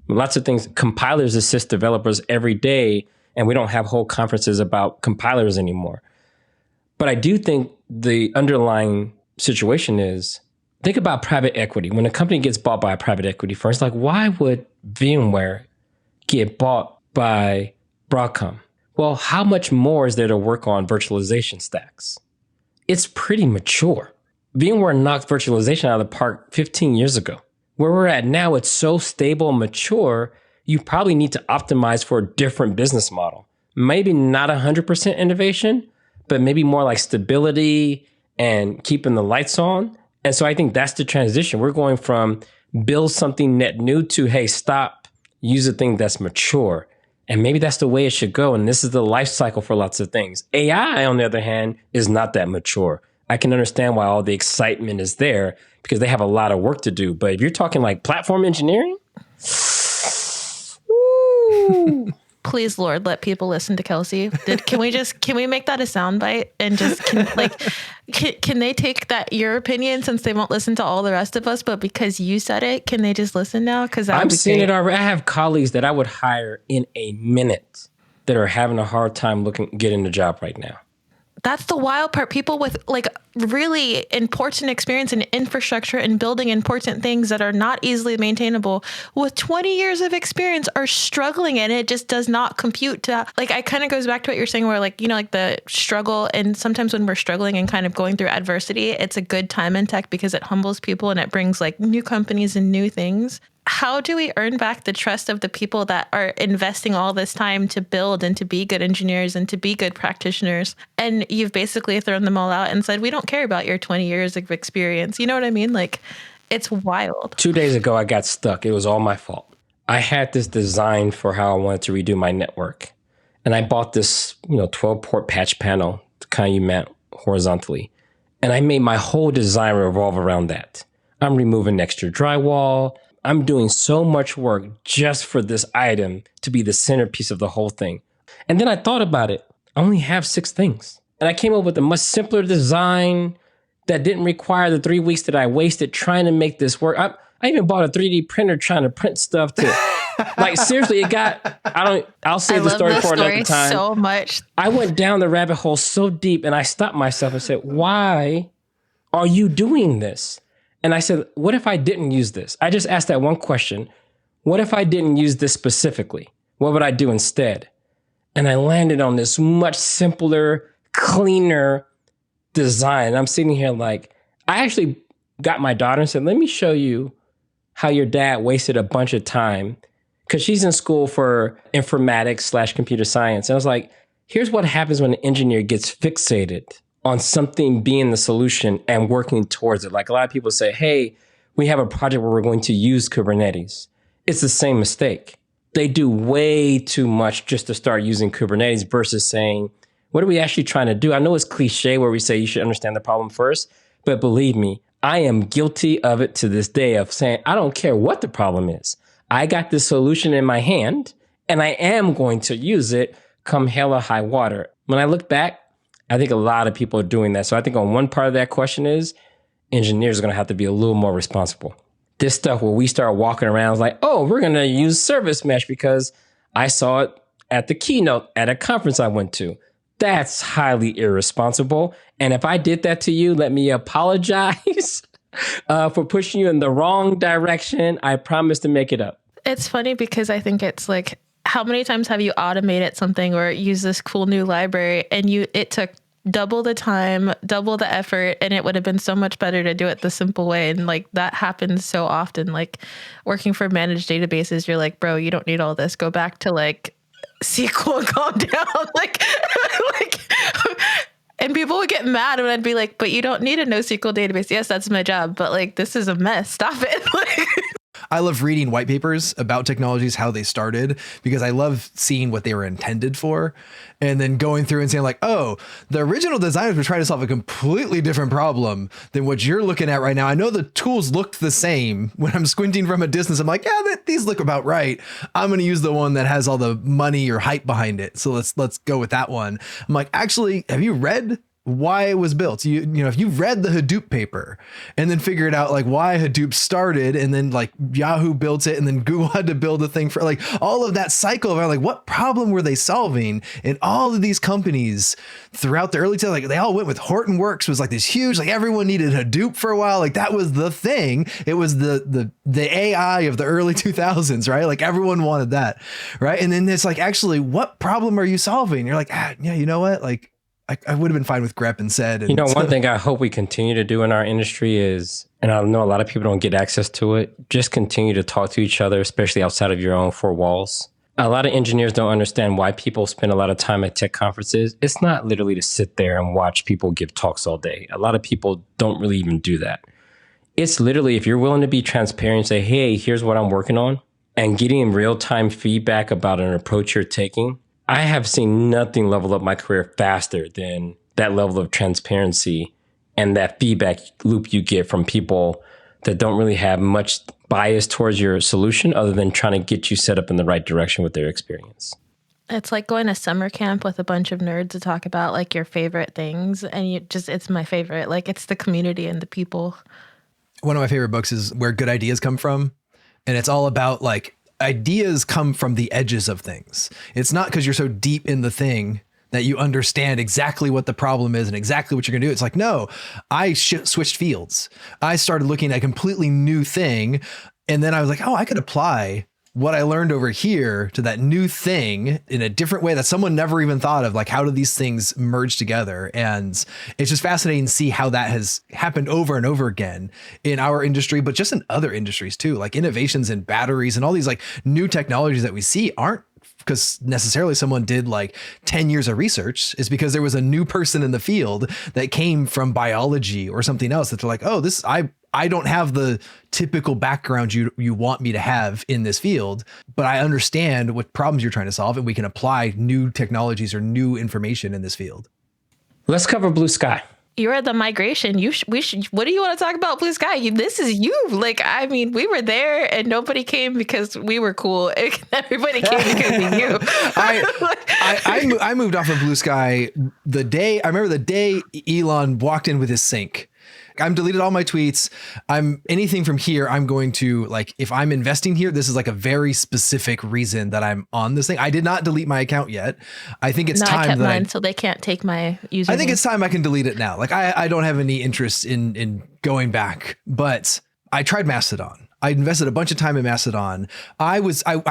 Lots of things. Compilers assist developers every day, and we don't have whole conferences about compilers anymore. But I do think the underlying situation is, think about private equity. When a company gets bought by a private equity firm, it's like, why would VMware get bought by Broadcom? Well, how much more is there to work on virtualization stacks? It's pretty mature. VMware knocked virtualization out of the park 15 years ago. Where we're at now, it's so stable and mature, you probably need to optimize for a different business model. Maybe not 100% innovation, but maybe more like stability and keeping the lights on. And so I think that's the transition. We're going from build something net new to, hey, stop, use a thing that's mature. And maybe that's the way it should go. And this is the life cycle for lots of things. AI, on the other hand, is not that mature. I can understand why all the excitement is there because they have a lot of work to do. But if you're talking like platform engineering, woo. Please, Lord, let people listen to Kelsey. Can we make that a soundbite and just can they take that your opinion, since they won't listen to all the rest of us, but because you said it, can they just listen now? Because I'm seeing it already. I have colleagues that I would hire in a minute that are having a hard time getting the job right now. That's the wild part. People with like really important experience in infrastructure and building important things that are not easily maintainable with 20 years of experience are struggling, and it just does not compute to, like, it kind of goes back to what you're saying where, like, you know, like the struggle. And sometimes when we're struggling and kind of going through adversity, it's a good time in tech because it humbles people and it brings like new companies and new things. How do we earn back the trust of the people that are investing all this time to build and to be good engineers and to be good practitioners? And you've basically thrown them all out and said, we don't care about your 20 years of experience. You know what I mean? Like, it's wild. 2 days ago, I got stuck. It was all my fault. I had this design for how I wanted to redo my network. And I bought this, 12-port patch panel to kind of you mount horizontally. And I made my whole design revolve around that. I'm removing extra drywall. I'm doing so much work just for this item to be the centerpiece of the whole thing. And then I thought about it. I only have 6 things. And I came up with a much simpler design that didn't require the 3 weeks that I wasted trying to make this work. I even bought a 3D printer trying to print stuff to, like, seriously, I'll save the story for another time. So much. I went down the rabbit hole so deep and I stopped myself and said, why are you doing this? And I said, what if I didn't use this? I just asked that one question. What if I didn't use this specifically? What would I do instead? And I landed on this much simpler, cleaner, design. I'm sitting here like, I actually got my daughter and said, let me show you how your dad wasted a bunch of time because she's in school for informatics/computer science. And I was like, here's what happens when an engineer gets fixated on something being the solution and working towards it. Like a lot of people say, hey, we have a project where we're going to use Kubernetes. It's the same mistake. They do way too much just to start using Kubernetes versus saying, what are we actually trying to do? I know it's cliche where we say you should understand the problem first, but believe me, I am guilty of it to this day of saying, I don't care what the problem is. I got this solution in my hand and I am going to use it come hell or high water. When I look back, I think a lot of people are doing that. So I think on one part of that question is engineers are going to have to be a little more responsible. This stuff where we start walking around like, oh, we're going to use service mesh because I saw it at the keynote at a conference I went to. That's highly irresponsible. And if I did that to you, let me apologize for pushing you in the wrong direction. I promise to make it up. It's funny because I think it's like, how many times have you automated something or used this cool new library and it took double the time, double the effort, and it would have been so much better to do it the simple way. And like that happens so often. Like working for managed databases, you're like, bro, you don't need all this. Go back to like SQL and calm down. like, and people would get mad and I'd be like, but you don't need a NoSQL database. Yes, that's my job. But like, this is a mess. Stop it. Like, I love reading white papers about technologies, how they started, because I love seeing what they were intended for and then going through and saying like, oh, the original designers were trying to solve a completely different problem than what you're looking at right now. I know the tools looked the same. When I'm squinting from a distance, I'm like, yeah, these look about right. I'm going to use the one that has all the money or hype behind it. So let's go with that one. I'm like, actually, have you read why it was built? You know, if you read the Hadoop paper and then figured out like why Hadoop started and then like Yahoo built it and then Google had to build a thing for like all of that cycle of like what problem were they solving? And all of these companies throughout the early 2000s, like they all went with Hortonworks was like this huge, like everyone needed Hadoop for a while. Like that was the thing. It was the AI of the early 2000s, right? Like everyone wanted that, right? And then it's like, actually, what problem are you solving? You're like, yeah, you know what? Like, I would have been fine with grep and said. And one thing I hope we continue to do in our industry is, and I know a lot of people don't get access to it, just continue to talk to each other, especially outside of your own four walls. A lot of engineers don't understand why people spend a lot of time at tech conferences. It's not literally to sit there and watch people give talks all day. A lot of people don't really even do that. It's literally, if you're willing to be transparent and say, hey, here's what I'm working on, and getting real-time feedback about an approach you're taking, I have seen nothing level up my career faster than that level of transparency and that feedback loop you get from people that don't really have much bias towards your solution other than trying to get you set up in the right direction with their experience. it's like going to summer camp with a bunch of nerds to talk about like your favorite things. And it's my favorite. Like it's the community and the people. One of my favorite books is Where Good Ideas Come From. And it's all about like, ideas come from the edges of things. It's not because you're so deep in the thing that you understand exactly what the problem is and exactly what you're gonna do. It's like, no, I switched fields. I started looking at a completely new thing. And then I was like, oh, I could apply what I learned over here to that new thing in a different way that someone never even thought of. Like, how do these things merge together? And it's just fascinating to see how that has happened over and over again in our industry, but just in other industries too, like innovations in batteries and all these like new technologies that we see aren't because necessarily someone did like 10 years of research. Is because there was a new person in the field that came from biology or something else that they're like, oh, this, I don't have the typical background you want me to have in this field, but I understand what problems you're trying to solve and we can apply new technologies or new information in this field. Let's cover Bluesky. You're at the migration. We should. What do you want to talk about, Bluesky? This is you. Like, I mean, we were there and nobody came because we were cool. Everybody came because of you. I moved off of Bluesky I remember the day Elon walked in with his sink. I'm deleted all my tweets. Anything from here, I'm going to like, if I'm investing here, this is like a very specific reason that I'm on this thing. I did not delete my account yet. I think it's time I kept that mine, so they can't take my username. I think it's time I can delete it now. Like I don't have any interest in going back, but I tried Mastodon. I invested a bunch of time in Mastodon. I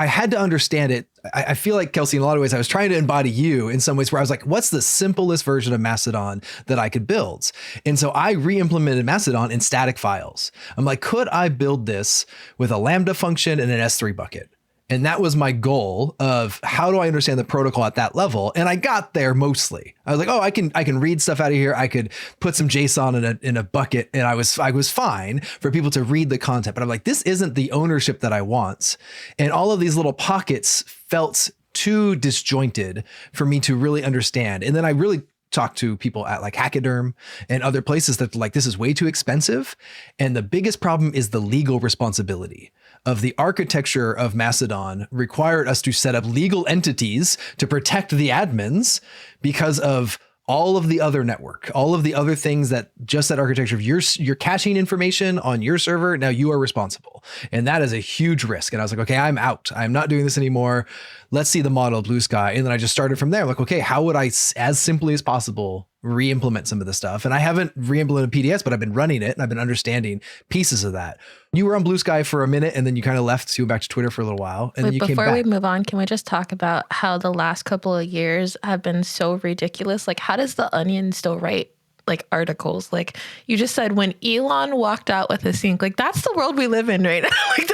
had to understand it. I feel like, Kelsey, in a lot of ways, I was trying to embody you in some ways where I was like, what's the simplest version of Mastodon that I could build? And so I re-implemented Mastodon in static files. I'm like, could I build this with a Lambda function and an S3 bucket? And that was my goal of how do I understand the protocol at that level? And I got there mostly. I was like, oh, I can read stuff out of here. I could put some JSON in a bucket, and I was fine for people to read the content. But I'm like, this isn't the ownership that I want. And all of these little pockets felt too disjointed for me to really understand. And then I really talked to people at like Hackaderm and other places that like, this is way too expensive. And the biggest problem is the legal responsibility of the architecture of Mastodon required us to set up legal entities to protect the admins because of all of the other network, all of the other things that just that architecture of you're caching information on your server. Now you are responsible. And that is a huge risk. And I was like, okay, I'm out. I'm not doing this anymore. Let's see the model of Bluesky. And then I just started from there. Like, okay, how would I, as simply as possible, re-implement some of this stuff? And I haven't re-implemented PDS, but I've been running it and I've been understanding pieces of that. You were on Bluesky for a minute and then you kind of left, so you went back to Twitter for a little while. And then you came back. Before we move on, can we just talk about how the last couple of years have been so ridiculous? Like, how does the Onion still write like articles? Like you just said, when Elon walked out with a sink, like that's the world we live in right now. Like,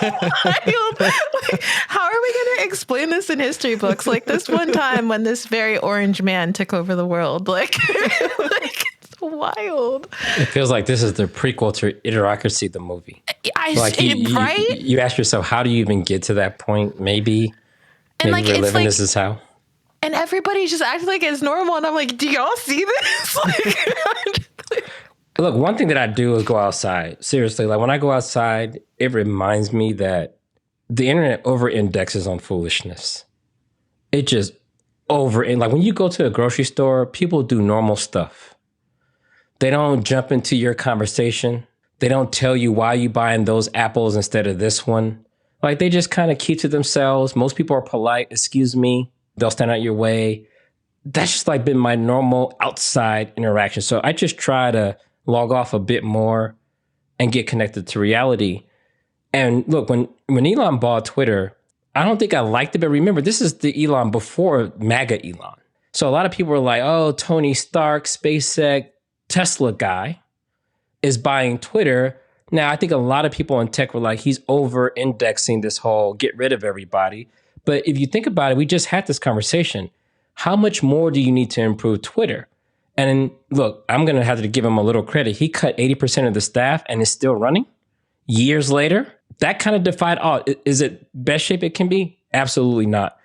wild. Like, how are we going to explain this in history books? Like this one time when this very orange man took over the world, like it's wild. It feels like this is the prequel to Idiocracy, the movie. Right? You ask yourself, how do you even get to that point? Maybe like, we're it's living like, this is how. And everybody just acts like it's normal. And I'm like, do y'all see this? Look, one thing that I do is go outside. Seriously, like when I go outside, it reminds me that the internet over-indexes on foolishness. It just like when you go to a grocery store, people do normal stuff. They don't jump into your conversation. They don't tell you why you buying those apples instead of this one. Like they just kind of keep to themselves. Most people are polite. Excuse me. They'll stand out your way. That's just like been my normal outside interaction. So I just try to log off a bit more and get connected to reality. And look, when Elon bought Twitter, I don't think I liked it, but remember, this is the Elon before MAGA Elon. So a lot of people were like, oh, Tony Stark, SpaceX, Tesla guy is buying Twitter. Now, I think a lot of people in tech were like, he's over-indexing this whole get rid of everybody. But if you think about it, we just had this conversation. How much more do you need to improve Twitter? And look, I'm going to have to give him a little credit. He cut 80% of the staff and is still running years later. That kind of defied all. Is it best shape it can be? Absolutely not.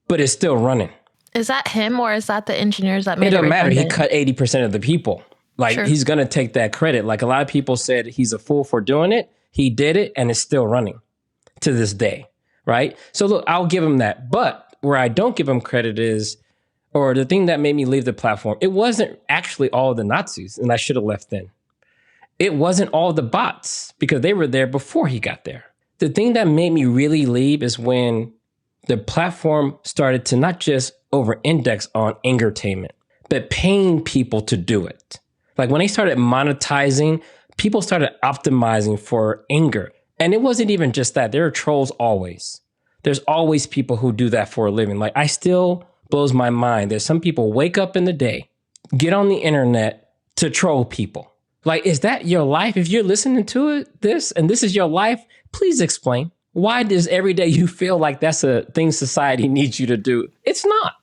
But it's still running. Is that him or is that the engineers that made it? It doesn't matter. He cut 80% of the people. Like, sure. He's going to take that credit. Like, a lot of people said he's a fool for doing it. He did it and it's still running to this day. Right? So look, I'll give him that. But where I don't give him credit is, or the thing that made me leave the platform, it wasn't actually all the Nazis, and I should have left then. It wasn't all the bots, because they were there before he got there. The thing that made me really leave is when the platform started to not just over-index on entertainment, but paying people to do it. Like when they started monetizing, people started optimizing for anger. And it wasn't even just that. There are trolls always. There's always people who do that for a living. Like, I still blows my mind. There's some people wake up in the day, get on the internet to troll people. Like, is that your life? If you're listening to this and this is your life, please explain. Why does every day you feel like that's a thing society needs you to do? It's not.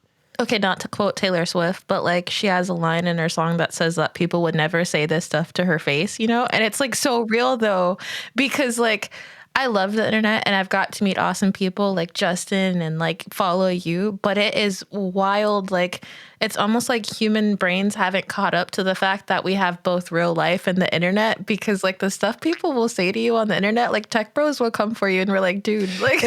Okay, not to quote Taylor Swift, but like she has a line in her song that says that people would never say this stuff to her face, you know? And it's like so real though, because like I love the internet and I've got to meet awesome people like Justin and like follow you, but it is wild. Like it's almost like human brains haven't caught up to the fact that we have both real life and the internet, because like the stuff people will say to you on the internet, like tech bros will come for you and we're like, dude, like...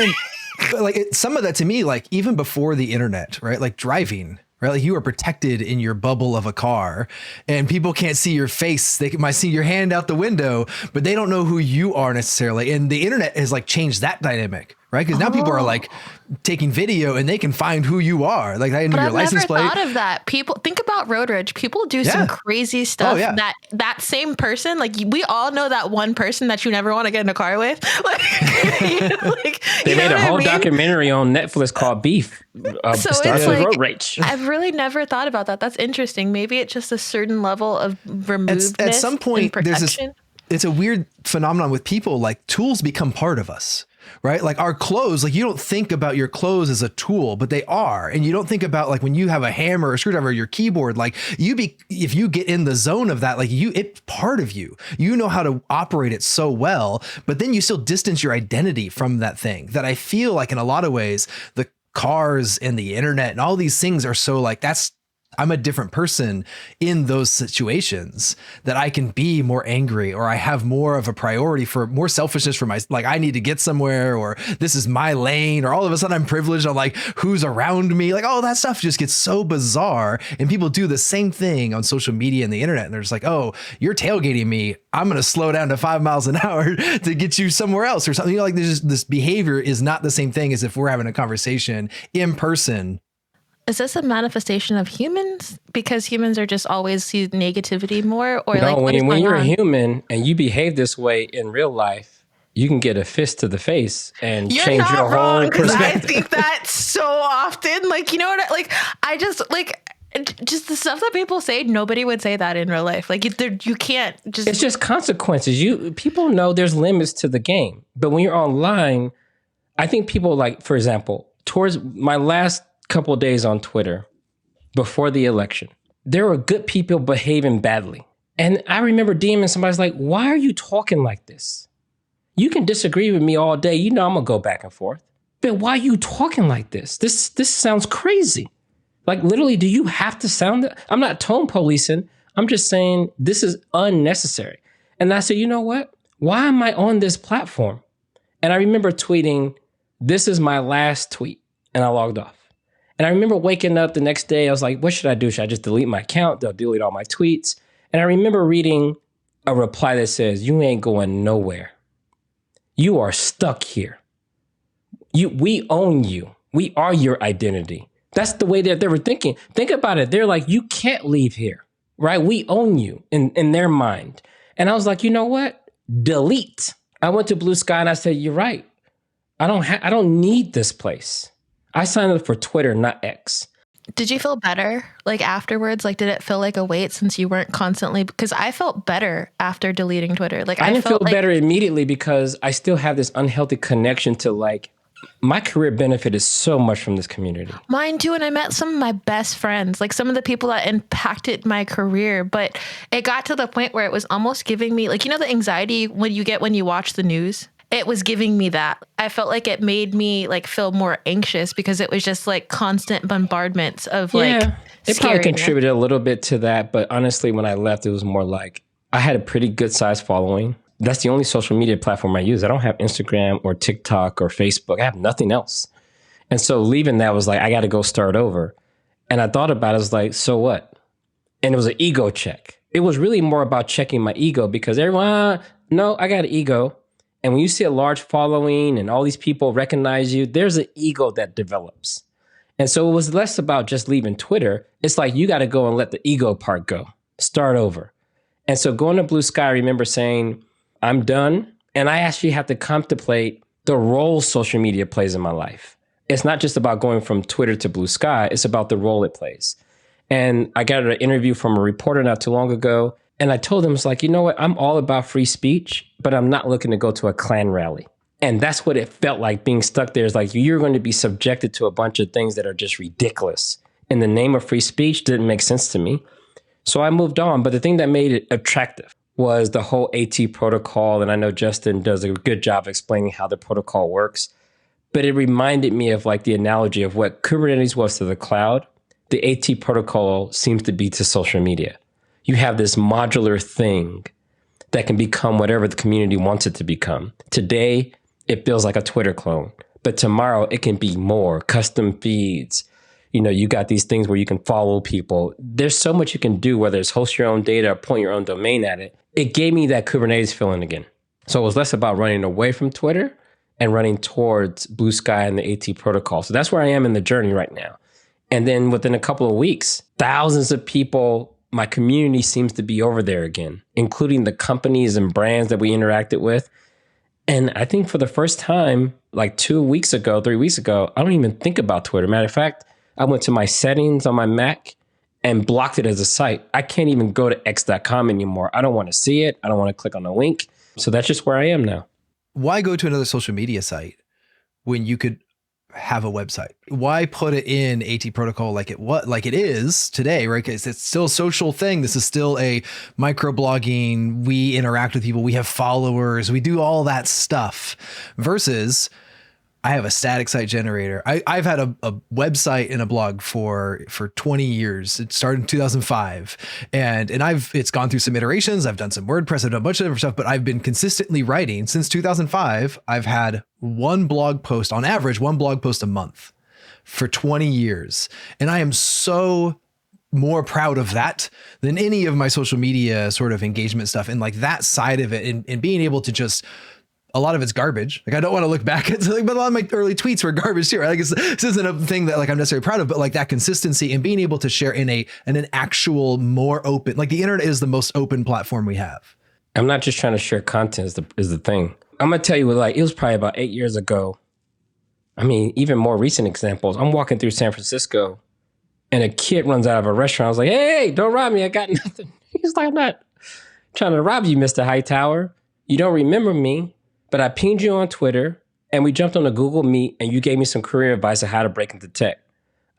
But like some of that to me, like even before the internet, right? Like driving, right? Like you are protected in your bubble of a car and people can't see your face. They might see your hand out the window, but they don't know who you are necessarily. And the internet has like changed that dynamic, right? Because now people are like taking video and they can find who you are. Like, I know your license plate. I've never thought of that. People think about road rage. People do some crazy stuff. That same person, like we all know that one person that you never want to get in a car with. Like, they made a whole documentary on Netflix called Beef. So it's like, road rage. I've really never thought about that. That's interesting. Maybe it's just a certain level of removedness. At some point, there's this. It's a weird phenomenon with people. Like, tools become part of us. Right? Like our clothes, like you don't think about your clothes as a tool, but they are. And you don't think about like when you have a hammer or a screwdriver or your keyboard, like if you get in the zone of that, like it's part of you. You know how to operate it so well, but then you still distance your identity from that thing. That I feel like in a lot of ways, the cars and the internet and all these things are so like I'm a different person in those situations, that I can be more angry, or I have more of a priority for more selfishness for like I need to get somewhere, or this is my lane, or all of a sudden I'm privileged on like who's around me. Like all that stuff just gets so bizarre, and people do the same thing on social media and the internet. And they're just like, oh, you're tailgating me. I'm going to slow down to 5 miles an hour to get you somewhere else or something. You know, like there's just, this behavior is not the same thing as if we're having a conversation in person. Is this a manifestation of humans? Because humans are just always see negativity more? Or no, like when you're a human and you behave this way in real life, you can get a fist to the face and change your whole perspective. I think that so often. Like, you know what? I just the stuff that people say, nobody would say that in real life. Like you can't just. It's just consequences. People know there's limits to the game. But when you're online, I think people like, for example, towards my last couple of days on Twitter before the election, there were good people behaving badly. And I remember DMing somebody's like, why are you talking like this? You can disagree with me all day. You know I'm gonna go back and forth. But why are you talking like this? This sounds crazy. Like literally, do you have to sound that? I'm not tone policing. I'm just saying this is unnecessary. And I said, you know what? Why am I on this platform? And I remember tweeting, this is my last tweet. And I logged off. And I remember waking up the next day, I was like, what should I do? Should I just delete my account? They'll delete all my tweets. And I remember reading a reply that says, you ain't going nowhere. You are stuck here. We own you. We are your identity. That's the way that they were thinking. Think about it. They're like, you can't leave here, right? We own you in their mind. And I was like, you know what? Delete. I went to Bluesky and I said, you're right. I don't need this place. I signed up for Twitter, not X. Did you feel better like afterwards? Like, did it feel like a weight since you weren't constantly? Because I felt better after deleting Twitter. Like I didn't feel better immediately because I still have this unhealthy connection to like my career benefited so much from this community. Mine too. And I met some of my best friends, like some of the people that impacted my career. But it got to the point where it was almost giving me like, you know, the anxiety when you watch the news. It was giving me that. I felt like it made me like feel more anxious because it was just like constant bombardments of like. It probably contributed a little bit to that. But honestly, when I left, it was more like I had a pretty good sized following. That's the only social media platform I use. I don't have Instagram or TikTok or Facebook. I have nothing else. And so leaving that was like, I got to go start over. And I thought about it, I was like, so what? And it was an ego check. It was really more about checking my ego because everyone, no, I got an ego. And when you see a large following and all these people recognize you, there's an ego that develops. And so it was less about just leaving Twitter. It's like, you got to go and let the ego part go, start over. And so going to Bluesky, I remember saying, I'm done. And I actually have to contemplate the role social media plays in my life. It's not just about going from Twitter to Bluesky. It's about the role it plays. And I got an interview from a reporter not too long ago. And I told him, it's like, you know what? I'm all about free speech, but I'm not looking to go to a Klan rally. And that's what it felt like being stuck there. Is like, you're going to be subjected to a bunch of things that are just ridiculous. In the name of free speech didn't make sense to me. So I moved on. But the thing that made it attractive was the whole AT protocol. And I know Justin does a good job explaining how the protocol works. But it reminded me of like the analogy of what Kubernetes was to the cloud. The AT protocol seems to be to social media. You have this modular thing that can become whatever the community wants it to become. Today, it feels like a Twitter clone, but tomorrow it can be more custom feeds. You know, you got these things where you can follow people. There's so much you can do, whether it's host your own data or point your own domain at it. It gave me that Kubernetes feeling again. So it was less about running away from Twitter and running towards Bluesky and the AT protocol. So that's where I am in the journey right now. And then within a couple of weeks, thousands of people, my community seems to be over there again, including the companies and brands that we interacted with. And I think for the first time, like 3 weeks ago, I don't even think about Twitter. Matter of fact, I went to my settings on my Mac and blocked it as a site. I can't even go to x.com anymore. I don't want to see it. I don't want to click on the link. So that's just where I am now. Why go to another social media site when you could have a website? Why put it in AT protocol like it is today, right? Because it's still a social thing. This is still a microblogging. We interact with people. We have followers. We do all that stuff versus I have a static site generator. I've had a website and a blog for 20 years. It started in 2005 and it's gone through some iterations. I've done some WordPress, I've done a bunch of different stuff, but I've been consistently writing since 2005. I've had one blog post on average, one blog post a month for 20 years. And I am so more proud of that than any of my social media sort of engagement stuff. And like that side of it and being able to just, a lot of it's garbage. Like I don't want to look back at something, but a lot of my early tweets were garbage too. Right? Like this isn't a thing that like I'm necessarily proud of, but like that consistency and being able to share in an actual more open, like the internet is the most open platform we have. I'm not just trying to share content is the thing. I'm going to tell you like, it was probably about 8 years ago. I mean, even more recent examples. I'm walking through San Francisco and a kid runs out of a restaurant. I was like, hey, don't rob me. I got nothing. He's like, I'm not trying to rob you, Mr. Hightower. You don't remember me. But I pinged you on Twitter and we jumped on a Google Meet and you gave me some career advice on how to break into tech.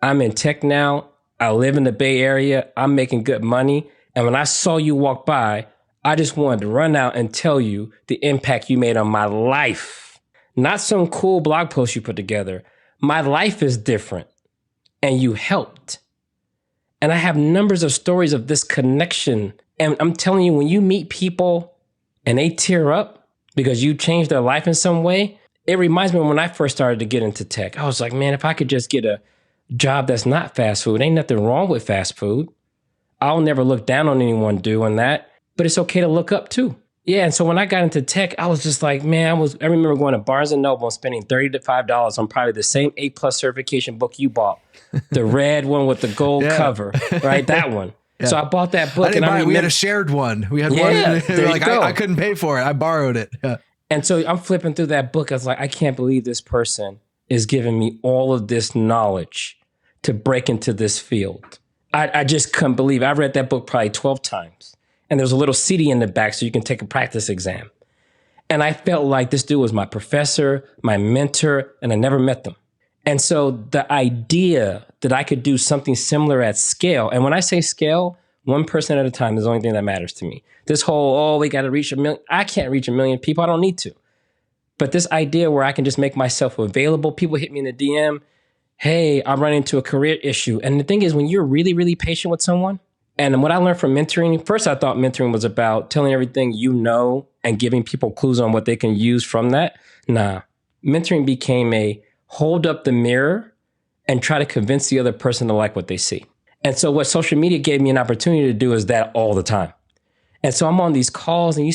I'm in tech now. I live in the Bay Area. I'm making good money. And when I saw you walk by, I just wanted to run out and tell you the impact you made on my life. Not some cool blog post you put together. My life is different and you helped. And I have numbers of stories of this connection. And I'm telling you, when you meet people and they tear up, because you changed their life in some way. It reminds me when I first started to get into tech, I was like, man, if I could just get a job that's not fast food, ain't nothing wrong with fast food. I'll never look down on anyone doing that, but it's okay to look up too. Yeah, and so when I got into tech, I was just like, man, I remember going to Barnes & Noble and spending $30 to $5 on probably the same A+ certification book you bought. The red one with the gold cover, right? That one. Yeah. So I bought that book. We had a shared one. We had one. Like I couldn't pay for it. I borrowed it. Yeah. And so I'm flipping through that book. I was like, I can't believe this person is giving me all of this knowledge to break into this field. I just couldn't believe it. I read that book probably 12 times. And there's a little CD in the back so you can take a practice exam. And I felt like this dude was my professor, my mentor, and I never met them. And so the idea that I could do something similar at scale, and when I say scale, one person at a time is the only thing that matters to me. This whole, we got to reach 1 million. I can't reach 1 million people. I don't need to. But this idea where I can just make myself available, people hit me in the DM, hey, I'm running into a career issue. And the thing is, when you're really, really patient with someone, and what I learned from mentoring, first I thought mentoring was about telling everything you know and giving people clues on what they can use from that. Nah, mentoring became a hold up the mirror and try to convince the other person to like what they see. And so what social media gave me an opportunity to do is that all the time. And so I'm on these calls and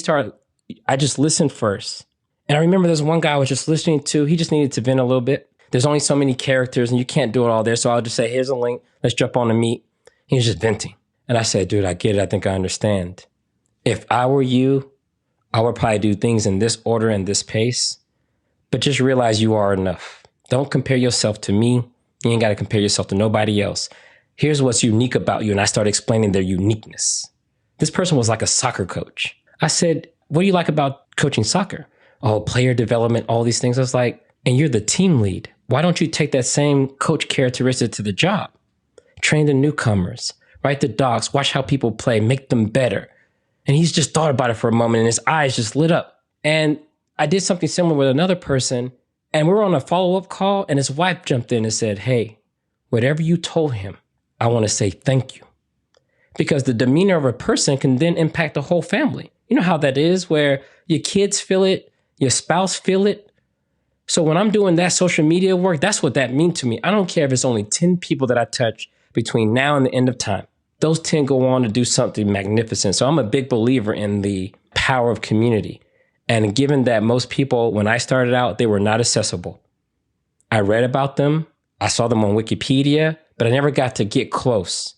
I just listened first. And I remember there's one guy I was just listening to, he just needed to vent a little bit. There's only so many characters and you can't do it all there. So I'll just say, here's a link, let's jump on the meet. He was just venting. And I said, dude, I get it. I think I understand. If I were you, I would probably do things in this order and this pace, but just realize you are enough. Don't compare yourself to me. You ain't got to compare yourself to nobody else. Here's what's unique about you. And I started explaining their uniqueness. This person was like a soccer coach. I said, what do you like about coaching soccer? Oh, player development, all these things. I was like, and you're the team lead. Why don't you take that same coach characteristic to the job? Train the newcomers, write the docs, watch how people play, make them better. And he's just thought about it for a moment and his eyes just lit up. And I did something similar with another person. And we were on a follow-up call and his wife jumped in and said, hey, whatever you told him, I want to say thank you. Because the demeanor of a person can then impact the whole family. You know how that is where your kids feel it, your spouse feel it. So when I'm doing that social media work, that's what that means to me. I don't care if it's only 10 people that I touch between now and the end of time. Those 10 go on to do something magnificent. So I'm a big believer in the power of community. And given that most people, when I started out, they were not accessible. I read about them. I saw them on Wikipedia, but I never got to get close.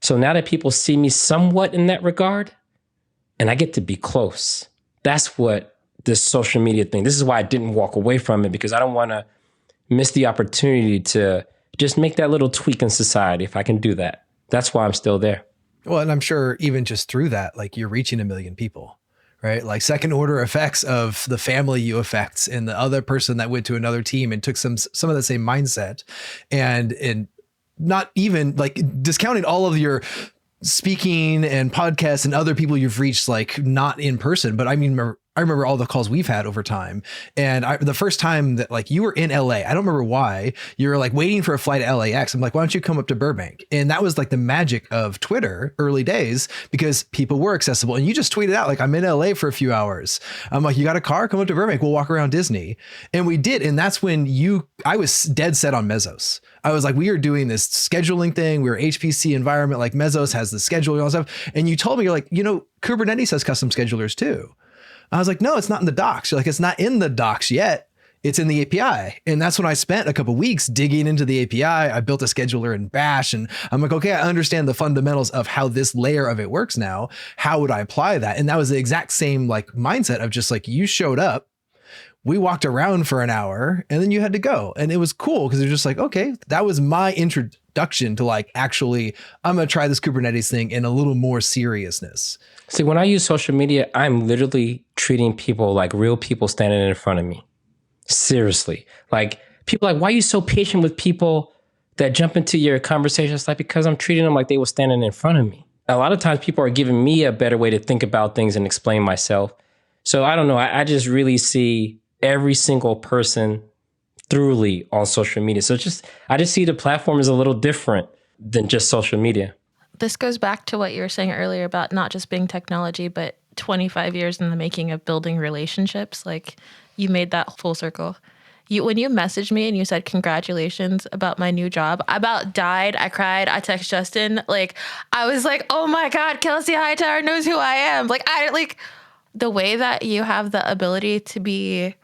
So now that people see me somewhat in that regard, and I get to be close, that's what this social media thing, this is why I didn't walk away from it, because I don't want to miss the opportunity to just make that little tweak in society if I can do that. That's why I'm still there. Well, and I'm sure even just through that, like you're reaching 1 million people, right? Like second order effects of the family you affect and the other person that went to another team and took some of the same mindset and not even like discounting all of your speaking and podcasts and other people you've reached, like not in person, but I mean, I remember all the calls we've had over time. And the first time that like you were in LA, I don't remember why, you were like waiting for a flight to LAX. I'm like, why don't you come up to Burbank? And that was like the magic of Twitter early days, because people were accessible. And you just tweeted out like, I'm in LA for a few hours. I'm like, you got a car? Come up to Burbank. We'll walk around Disney. And we did. And that's when I was dead set on Mesos. I was like, we are doing this scheduling thing. We were HPC environment, like Mesos has the scheduling and all that stuff. And you told me, you're like, Kubernetes has custom schedulers too. I was like, no, it's not in the docs. You're like, it's not in the docs yet. It's in the API. And that's when I spent a couple of weeks digging into the API. I built a scheduler in Bash and I'm like, okay, I understand the fundamentals of how this layer of it works now. How would I apply that? And that was the exact same like mindset of just like, you showed up, we walked around for an hour and then you had to go. And it was cool because it was just like, okay, that was my introduction to like, actually, I'm going to try this Kubernetes thing in a little more seriousness. See, when I use social media, I'm literally treating people like real people standing in front of me. Seriously. Like people are like, why are you so patient with people that jump into your conversation? It's like, because I'm treating them like they were standing in front of me. A lot of times people are giving me a better way to think about things and explain myself. So I don't know. I just really see every single person thoroughly on social media. So I just see the platform as a little different than just social media. This goes back to what you were saying earlier about not just being technology, but 25 years in the making of building relationships. Like you made that full circle. When you messaged me and you said congratulations about my new job, I about died. I cried. I texted Justin. Like I was like, oh my God, Kelsey Hightower knows who I am. Like the way that you have the ability to be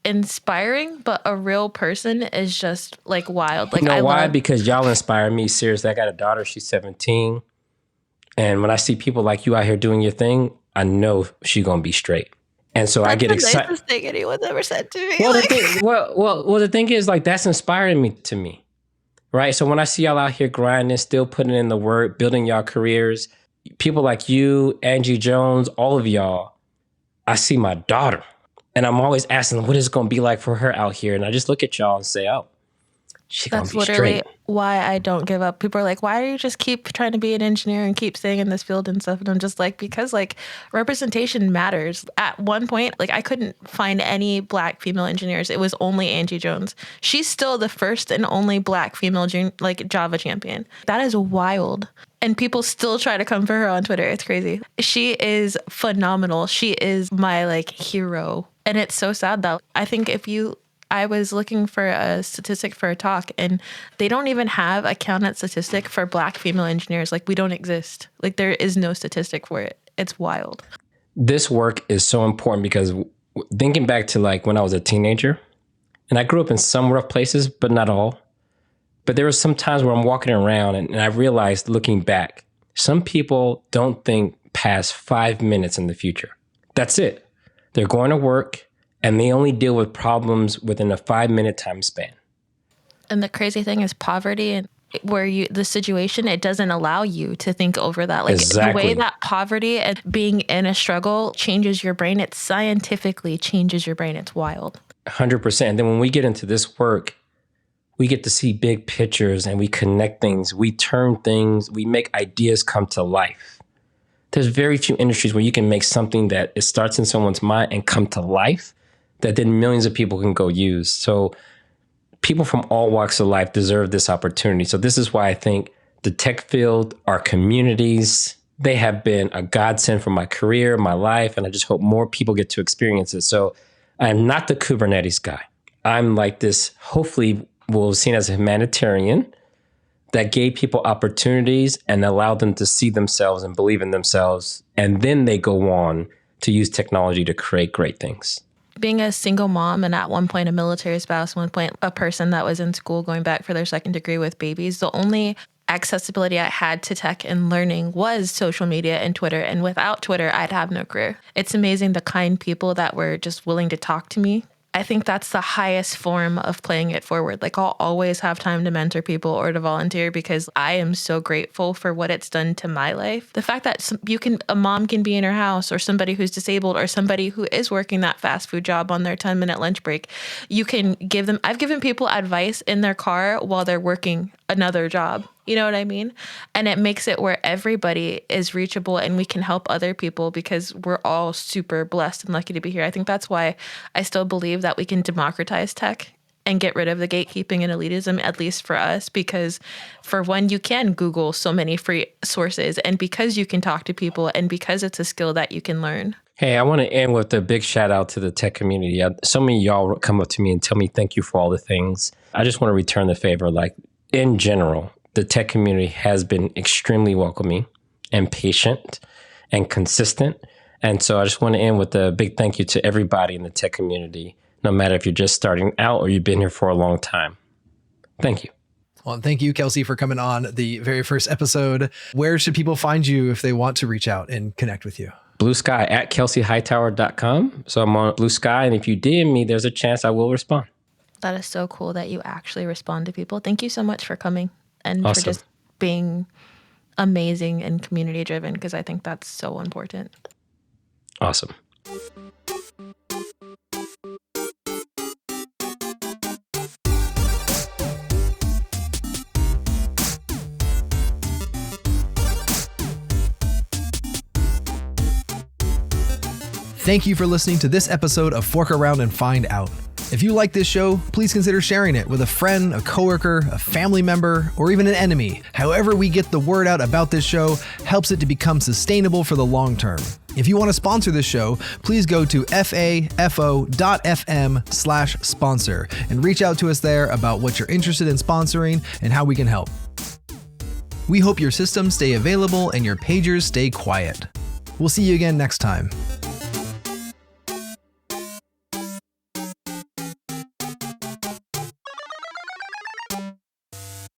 inspiring, but a real person is just like wild. Like, you know why? Because y'all inspire me. Seriously, I got a daughter. She's 17. And when I see people like you out here doing your thing, I know she's going to be straight. And so I get excited. That's the nicest thing anyone's ever said to me. Well, the thing is like, that's inspiring to me. Right. So when I see y'all out here grinding, still putting in the work, building y'all careers, people like you, Angie Jones, all of y'all, I see my daughter. And I'm always asking, what is it going to be like for her out here? And I just look at y'all and say, oh, she's going to be straight. That's literally why I don't give up. People are like, why do you just keep trying to be an engineer and keep staying in this field and stuff? And I'm just like, because like representation matters. At one point, like I couldn't find any Black female engineers. It was only Angie Jones. She's still the first and only Black female like Java champion. That is wild. And people still try to come for her on Twitter. It's crazy. She is phenomenal. She is my like hero. And it's so sad though. I think I was looking for a statistic for a talk and they don't even have a counted statistic for Black female engineers. Like we don't exist. Like there is no statistic for it. It's wild. This work is so important because thinking back to like when I was a teenager, and I grew up in some rough places, but not all. But there were some times where I'm walking around and I realized looking back, some people don't think past 5 minutes in the future. That's it. They're going to work and they only deal with problems within a 5-minute time span. And the crazy thing is poverty and the situation, it doesn't allow you to think over that. Like exactly. The way that poverty and being in a struggle changes your brain, it scientifically changes your brain. It's wild. 100%. And then when we get into this work, we get to see big pictures and we connect things. We turn things, we make ideas come to life. There's very few industries where you can make something that it starts in someone's mind and come to life that then millions of people can go use. So people from all walks of life deserve this opportunity. So this is why I think the tech field, our communities, they have been a godsend for my career, my life, and I just hope more people get to experience it. So I'm not the Kubernetes guy. I'm like this, hopefully we'll seen as a humanitarian that gave people opportunities and allowed them to see themselves and believe in themselves. And then they go on to use technology to create great things. Being a single mom and at one point a military spouse, one point a person that was in school going back for their second degree with babies, the only accessibility I had to tech and learning was social media and Twitter. And without Twitter, I'd have no career. It's amazing the kind people that were just willing to talk to me. I think that's the highest form of playing it forward. Like, I'll always have time to mentor people or to volunteer because I am so grateful for what it's done to my life. The fact that a mom can be in her house, or somebody who's disabled, or somebody who is working that fast food job on their 10-minute lunch break, you can give them, I've given people advice in their car while they're working another job. You know what I mean? And it makes it where everybody is reachable and we can help other people because we're all super blessed and lucky to be here. I think that's why I still believe that we can democratize tech and get rid of the gatekeeping and elitism, at least for us, because for one, you can Google so many free sources, and because you can talk to people, and because it's a skill that you can learn. Hey, I want to end with a big shout out to the tech community. So many of y'all come up to me and tell me thank you for all the things. I just want to return the favor. Like, in general, the tech community has been extremely welcoming and patient and consistent. And so I just want to end with a big thank you to everybody in the tech community, no matter if you're just starting out or you've been here for a long time. Thank you. Well, thank you, Kelsey, for coming on the very first episode. Where should people find you if they want to reach out and connect with you? Bluesky at kelseyhightower.com. So I'm on Bluesky, and if you DM me, there's a chance I will respond. That is so cool that you actually respond to people. Thank you so much for coming and Awesome. for just being amazing and community driven, because I think that's so important. Awesome. Thank you for listening to this episode of Fork Around and Find Out. If you like this show, please consider sharing it with a friend, a coworker, a family member, or even an enemy. However we get the word out about this show helps it to become sustainable for the long term. If you want to sponsor this show, please go to FAFO.FM/sponsor and reach out to us there about what you're interested in sponsoring and how we can help. We hope your systems stay available and your pagers stay quiet. We'll see you again next time.